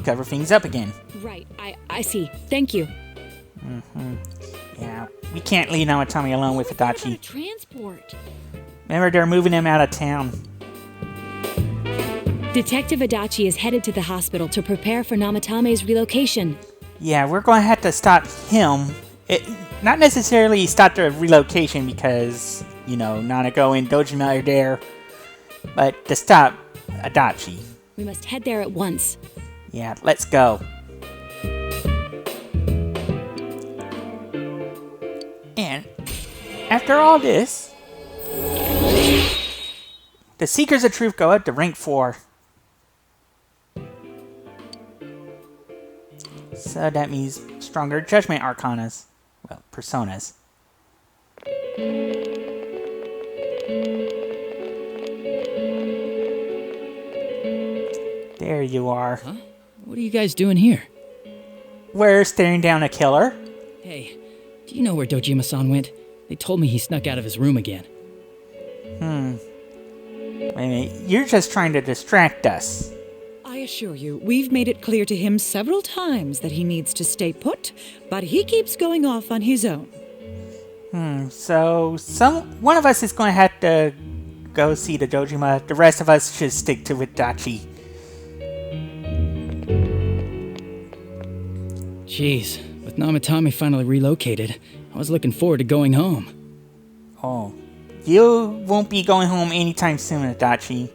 cover things up again. Right, I see. Thank you. Yeah, we can't leave Namatami alone with Adachi. Transport. Remember, they're moving him out of town. Detective Adachi is headed to the hospital to prepare for Namatame's relocation. Yeah, we're going to have to stop him. Not necessarily stop the relocation because, Nanako and Dojima are there, but to stop Adachi. We must head there at once. Yeah, let's go. And after all this, the Seekers of Truth go up to rank 4. So that means stronger judgment arcanas. Well, personas. There you are. Huh? What are you guys doing here? We're staring down a killer. Hey, do you know where Dojima-san went? They told me he snuck out of his room again. Wait a minute, you're just trying to distract us. I assure you, we've made it clear to him several times that he needs to stay put, but he keeps going off on his own. So one of us is going to have to go see the Dojima. The rest of us should stick to Adachi. Jeez, with Namatame finally relocated, I was looking forward to going home. Oh, you won't be going home anytime soon, Adachi.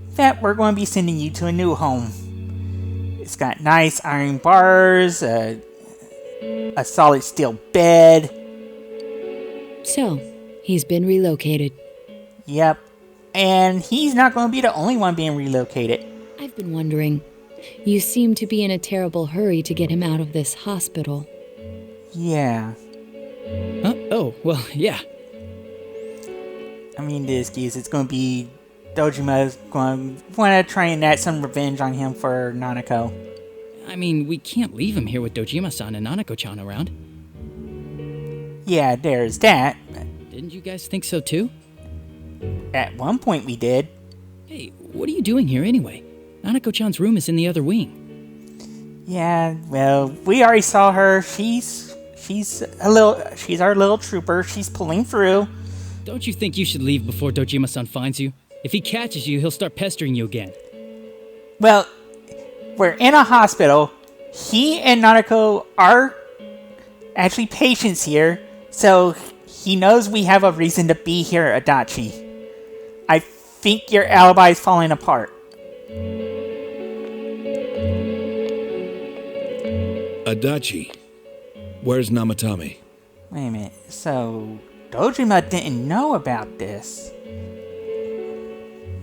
In fact, we're going to be sending you to a new home. It's got nice iron bars, a solid steel bed. So, he's been relocated. Yep. And he's not going to be the only one being relocated. I've been wondering. You seem to be in a terrible hurry to get him out of this hospital. Yeah. Huh? Oh, well, yeah. I mean, this case, it's going to be Dojima's going to want to try and get some revenge on him for Nanako. I mean, we can't leave him here with Dojima-san and Nanako-chan around. Yeah, there's that. Didn't you guys think so too? At one point we did. Hey, what are you doing here anyway? Nanako-chan's room is in the other wing. Yeah, well, we already saw her. She's our little trooper. She's pulling through. Don't you think you should leave before Dojima-san finds you? If he catches you, he'll start pestering you again. Well, we're in a hospital. He and Nanako are actually patients here, so he knows we have a reason to be here, Adachi. I think your alibi is falling apart. Adachi, where's Namatame? Wait a minute, so Dojima didn't know about this.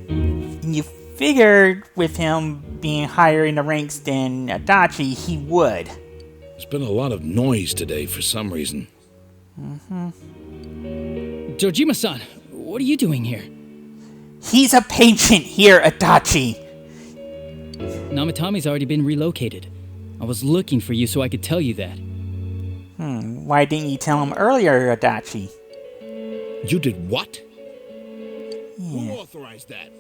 You figured with him being higher in the ranks than Adachi, he would. There's been a lot of noise today for some reason. Dojima-san, what are you doing here? He's a patient here, Adachi. Namatame's already been relocated. I was looking for you so I could tell you that. Why didn't you tell him earlier, Adachi? You did what? Yeah. Who authorized that?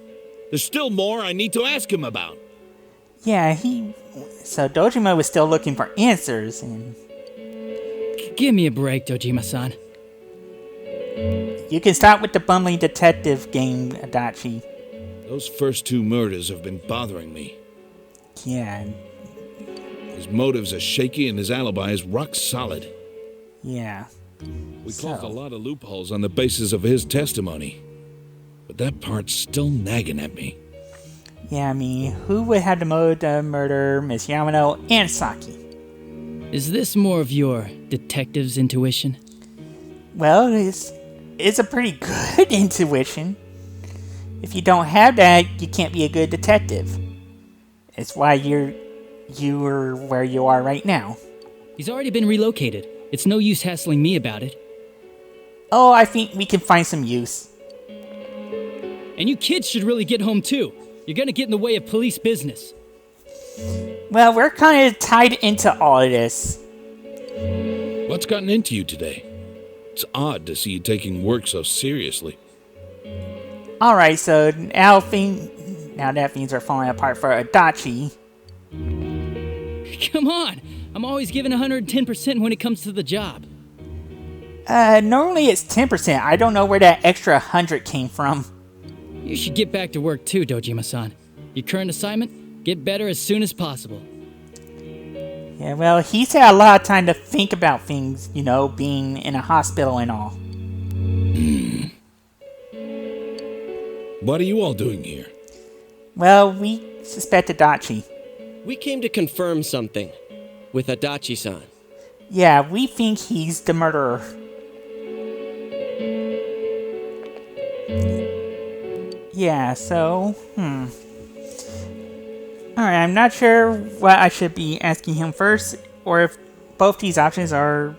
There's still more I need to ask him about. Yeah, So Dojima was still looking for answers, and... Give me a break, Dojima-san. You can stop with the bumbling detective game, Adachi. Those first two murders have been bothering me. Yeah. His motives are shaky and his alibi is rock solid. Yeah. We closed a lot of loopholes on the basis of his testimony. But that part's still nagging at me. Yeah, I mean, who would have the motive to murder Miss Yamano and Saki? Is this more of your detective's intuition? Well, it's a pretty good intuition. If you don't have that, you can't be a good detective. It's why you are where you are right now. He's already been relocated. It's no use hassling me about it. Oh, I think we can find some use. And you kids should really get home too. You're gonna get in the way of police business. Well, we're kind of tied into all of this. What's gotten into you today? It's odd to see you taking work so seriously. Alright, so now that things are falling apart for Adachi. Come on! I'm always giving 110% when it comes to the job. Normally it's 10%. I don't know where that extra 100 came from. You should get back to work too, Dojima-san. Your current assignment? Get better as soon as possible. Yeah, well, he's had a lot of time to think about things, being in a hospital and all. What are you all doing here? Well, we suspect Adachi. We came to confirm something with Adachi-san. Yeah, we think he's the murderer. Yeah, so, Alright, I'm not sure what I should be asking him first, or if both these options are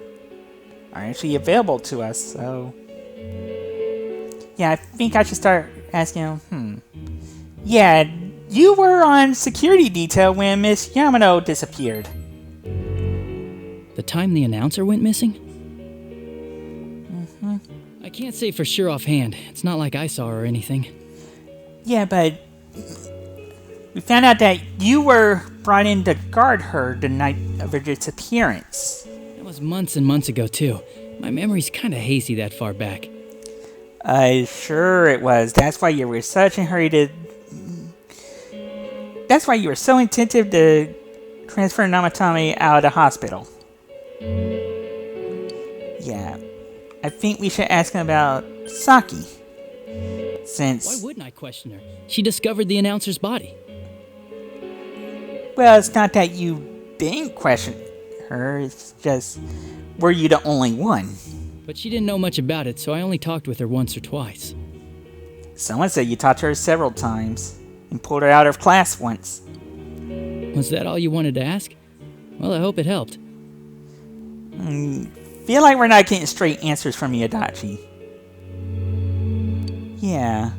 actually available to us, so... Yeah, I think I should start asking him, Yeah, you were on security detail when Miss Yamano disappeared. The time the announcer went missing? I can't say for sure offhand. It's not like I saw her or anything. Yeah, but... We found out that you were brought in to guard her the night of her disappearance. That was months and months ago, too. My memory's kinda hazy that far back. Sure it was. That's why you were such a hurry to... That's why you were so attentive to transfer Namatame out of the hospital. Yeah. I think we should ask him about Saki. Since... Why wouldn't I question her? She discovered the announcer's body. Well, it's not that you didn't question her. It's just... Were you the only one? But she didn't know much about it, so I only talked with her once or twice. Someone said you talked to her several times and pulled her out of class once. Was that all you wanted to ask? Well, I hope it helped. Feel like we're not getting straight answers from you, Adachi. Yeah.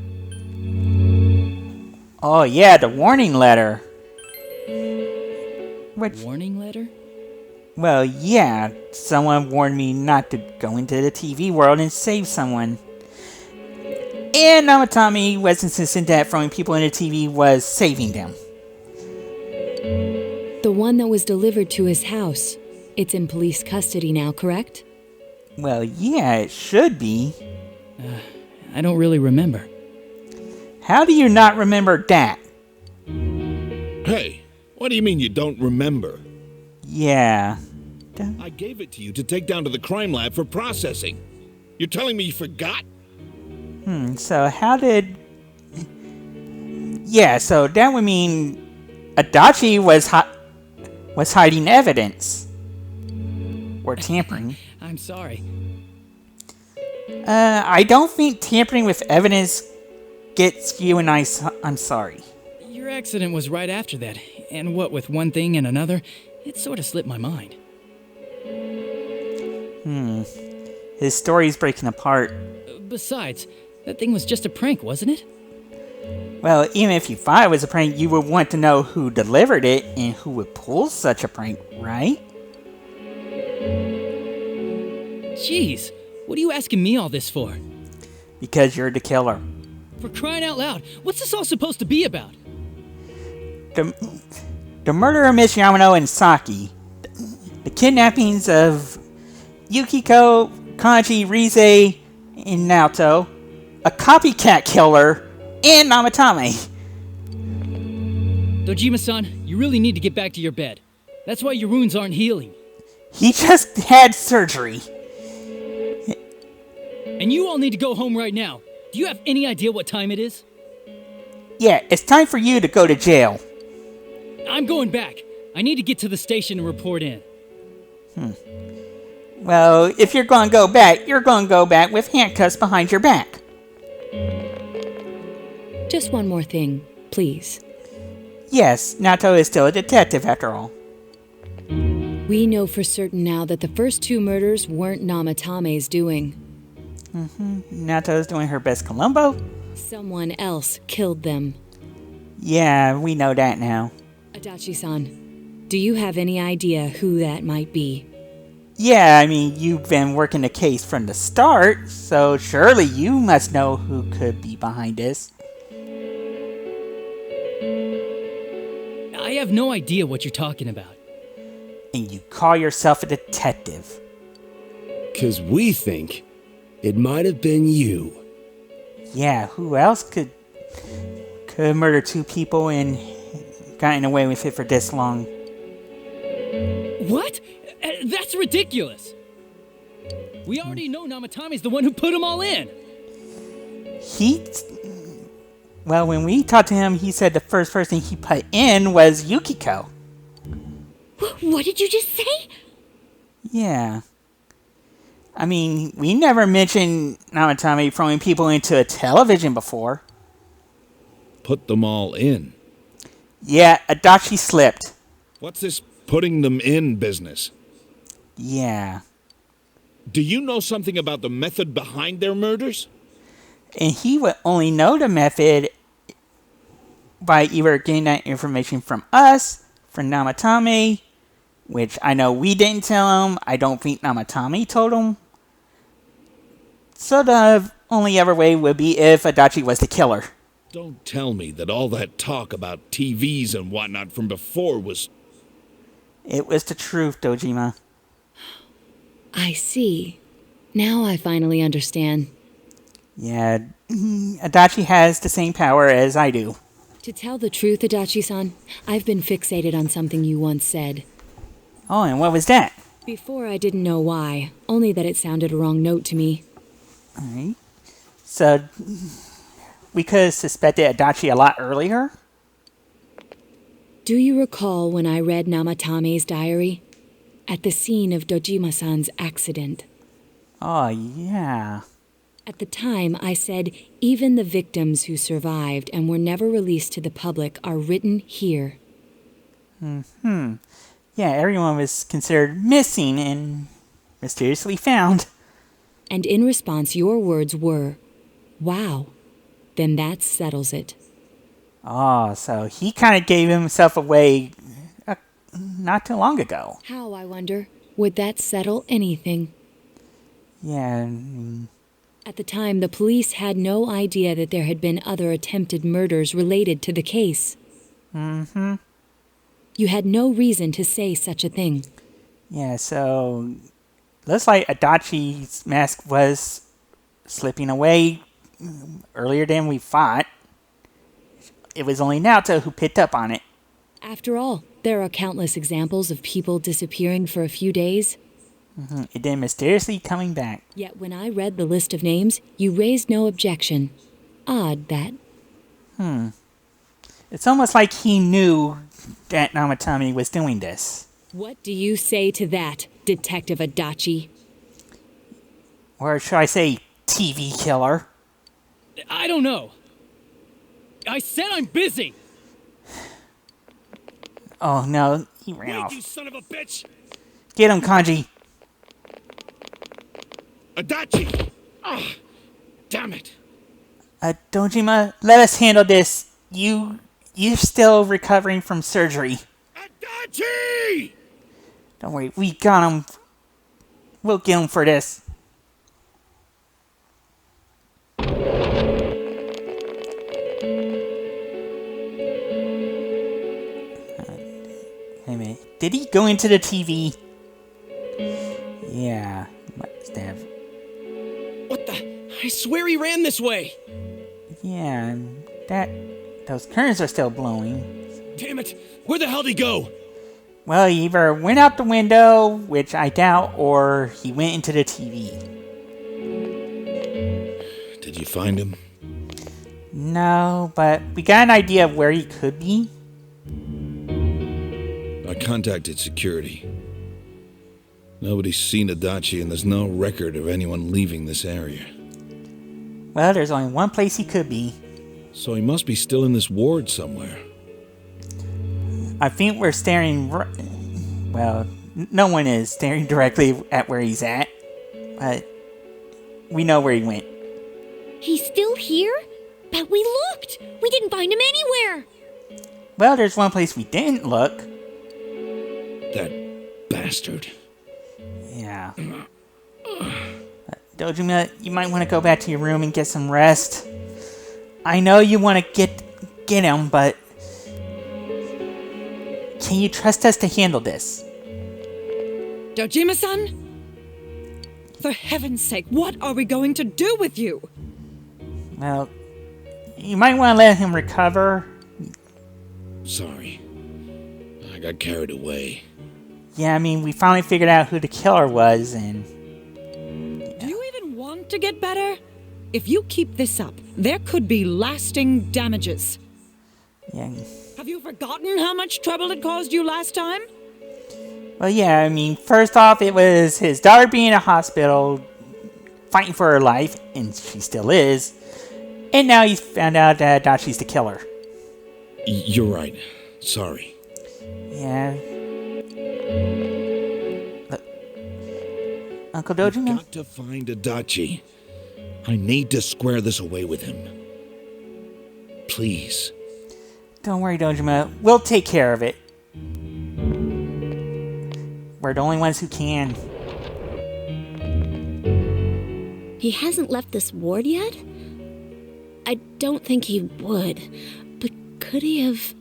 Oh yeah, the warning letter. Warning letter? Well, yeah. Someone warned me not to go into the TV world and save someone. And Namatame was insistent that throwing people into TV was saving them. The one that was delivered to his house. It's in police custody now, correct? Well, yeah, it should be. I don't really remember. How do you not remember that? Hey, what do you mean you don't remember? Yeah. I gave it to you to take down to the crime lab for processing. You're telling me you forgot? So how did... Yeah, so that would mean Adachi was hiding evidence. Or tampering. I'm sorry. I don't think tampering with evidence gets you and I'm sorry. Your accident was right after that, and what with one thing and another, it sort of slipped my mind. His story's breaking apart. Besides, that thing was just a prank, wasn't it? Well, even if you thought it was a prank, you would want to know who delivered it and who would pull such a prank, right? Jeez, what are you asking me all this for? Because you're the killer. For crying out loud, what's this all supposed to be about? The murder of Miss Yamano and Saki. The kidnappings of Yukiko, Kanji, Rize, and Naoto. A copycat killer, and Namatame. Dojima-san, you really need to get back to your bed. That's why your wounds aren't healing. He just had surgery. And you all need to go home right now. Do you have any idea what time it is? Yeah, it's time for you to go to jail. I'm going back. I need to get to the station and report in. Well, if you're going to go back, you're going to go back with handcuffs behind your back. Just one more thing, please. Yes, Naoto is still a detective after all. We know for certain now that the first two murders weren't Namatame's doing. Naoto's doing her best Columbo. Someone else killed them. Yeah, we know that now. Adachi-san, do you have any idea who that might be? Yeah, I mean, you've been working the case from the start, so surely you must know who could be behind this. I have no idea what you're talking about. And you call yourself a detective. 'Cause we think it might have been you. Yeah, who else could murder two people and gotten away with it for this long? What? That's ridiculous! We already know Namatame's the one who put them all in! Well, when we talked to him, he said the first person he put in was Yukiko. What did you just say? Yeah. I mean, we never mentioned Namatame throwing people into a television before. Put them all in. Yeah, Adachi slipped. What's this putting them in business? Yeah. Do you know something about the method behind their murders? And he would only know the method by either getting that information from us, from Namatame, which I know we didn't tell him. I don't think Namatame told him. So the only other way would be if Adachi was the killer. Don't tell me that all that talk about TVs and whatnot from before was... It was the truth, Dojima. I see. Now I finally understand. Yeah, Adachi has the same power as I do. To tell the truth, Adachi-san, I've been fixated on something you once said. Oh, and what was that? Before I didn't know why, only that it sounded a wrong note to me. Alright. So, we could have suspected Adachi a lot earlier? Do you recall when I read Namatame's diary? At the scene of Dojima-san's accident. Oh, yeah. At the time, I said even the victims who survived and were never released to the public are written here. Yeah, everyone was considered missing and mysteriously found. And in response, your words were, wow, then that settles it. Oh, so he kind of gave himself away not too long ago. How, I wonder? Would that settle anything? Yeah. At the time, the police had no idea that there had been other attempted murders related to the case. You had no reason to say such a thing. Yeah, so looks like Adachi's mask was slipping away earlier than we thought. It was only Naoto who picked up on it. After all, there are countless examples of people disappearing for a few days. And then mysteriously coming back. Yet when I read the list of names, you raised no objection. Odd, that. It's almost like he knew that Namatame was doing this. What do you say to that, Detective Adachi? Or should I say, TV killer? I don't know. I said I'm busy. Oh no, he ran off. You son of a bitch! Get him, Kanji. Adachi! Ah, damn it! Dojima, let us handle this. You're still recovering from surgery. Adachi! Don't worry, we got him. We'll get him for this. Wait a minute. Did he go into the TV? Yeah, must have. What the? I swear he ran this way. Yeah, and those currents are still blowing. Damn it! Where the hell did he go? Well, he either went out the window, which I doubt, or he went into the TV. Did you find him? No, but we got an idea of where he could be. I contacted security. Nobody's seen Adachi, and there's no record of anyone leaving this area. Well, there's only one place he could be. So he must be still in this ward somewhere. I think we're staring... Well, no one is staring directly at where he's at. But we know where he went. He's still here? But we looked! We didn't find him anywhere! Well, there's one place we didn't look. That bastard. Yeah. Dojima, you might want to go back to your room and get some rest. I know you want to get him, but... Can you trust us to handle this? Dojima-san? For heaven's sake, what are we going to do with you? Well, you might want to let him recover. Sorry. I got carried away. Yeah, I mean, we finally figured out who the killer was, and... Do you even want to get better? If you keep this up, there could be lasting damages. Yeah. Have you forgotten how much trouble it caused you last time? Well, yeah, I mean, first off, it was his daughter being in a hospital, fighting for her life, and she still is. And now he's found out that Dachi's the killer. You're right. Sorry. Yeah. Look. Uncle Dojima? I've got to find Adachi. I need to square this away with him. Please. Don't worry, Dojima. We'll take care of it. We're the only ones who can. He hasn't left this ward yet? I don't think he would. But could he have...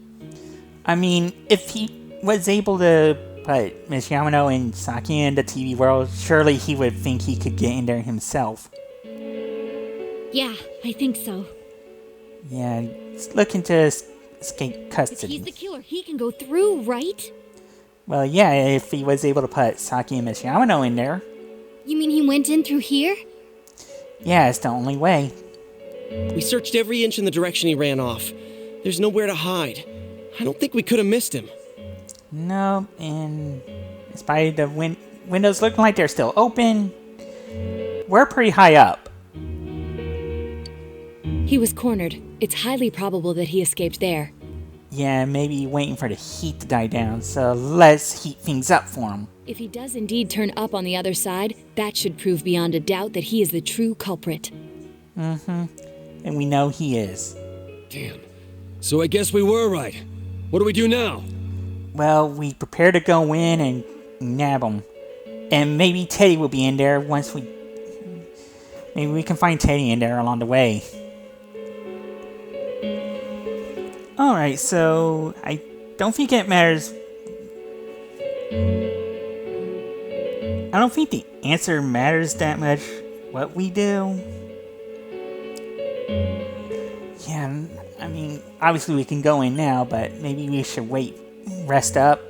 I mean, if he was able to put Miss Yamano and Saki in the TV world, surely he would think he could get in there himself. Yeah, I think so. Yeah, it's looking to escape If custody. he's the killer, he can go through, right? Well, yeah, if he was able to put Saki and Miss Yamano in there. You mean he went in through here? Yeah, it's the only way. We searched every inch in the direction he ran off. There's nowhere to hide. I don't think we could have missed him. No, and despite the windows looking like they're still open, we're pretty high up. He was cornered. It's highly probable that he escaped there. Yeah, maybe waiting for the heat to die down, so let's heat things up for him. If he does indeed turn up on the other side, that should prove beyond a doubt that he is the true culprit. And we know he is. Damn. So I guess we were right. What do we do now? Well, we prepare to go in and nab him. And maybe Teddy will be in there once we... Maybe we can find Teddy in there along the way. Alright, so I don't think it matters. I don't think the answer matters that much what we do. Yeah, I mean, obviously we can go in now, but maybe we should wait, rest up,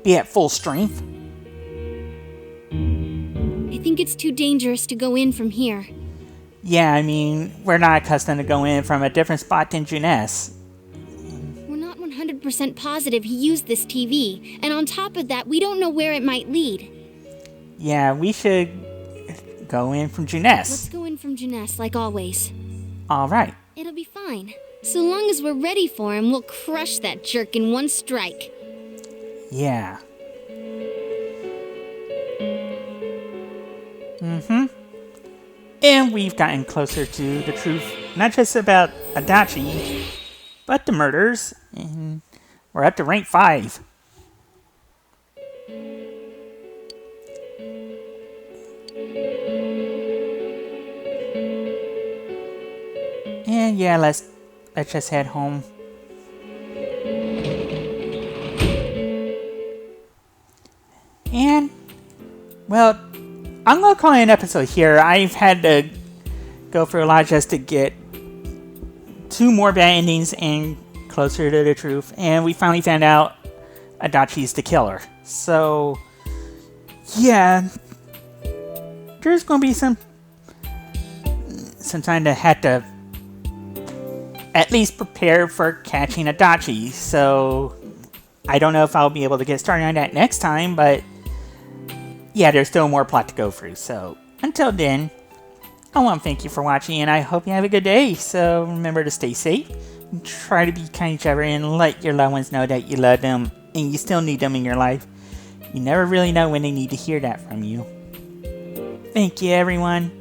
be at full strength. I think it's too dangerous to go in from here. Yeah, I mean, we're not accustomed to go in from a different spot than Juness. We're not 100% positive he used this TV, and on top of that, we don't know where it might lead. Yeah, we should go in from Juness. Let's go in from Juness, like always. Alright. It'll be fine. So long as we're ready for him, we'll crush that jerk in one strike. Yeah. And we've gotten closer to the truth, not just about Adachi, but the murders, and we're up to rank 5. And yeah, let's just head home. And, well, I'm gonna call it an episode here. I've had to go through a lot just to get 2 more bad endings and closer to the truth. And we finally found out Adachi's the killer. So, yeah, there's gonna be some time to have to at least prepare for catching Adachi. So, I don't know if I'll be able to get started on that next time, but yeah, there's still more plot to go through. So, until then, I want to thank you for watching, and I hope you have a good day. So, remember to stay safe, and try to be kind to each other, and let your loved ones know that you love them, and you still need them in your life. You never really know when they need to hear that from you. Thank you, everyone.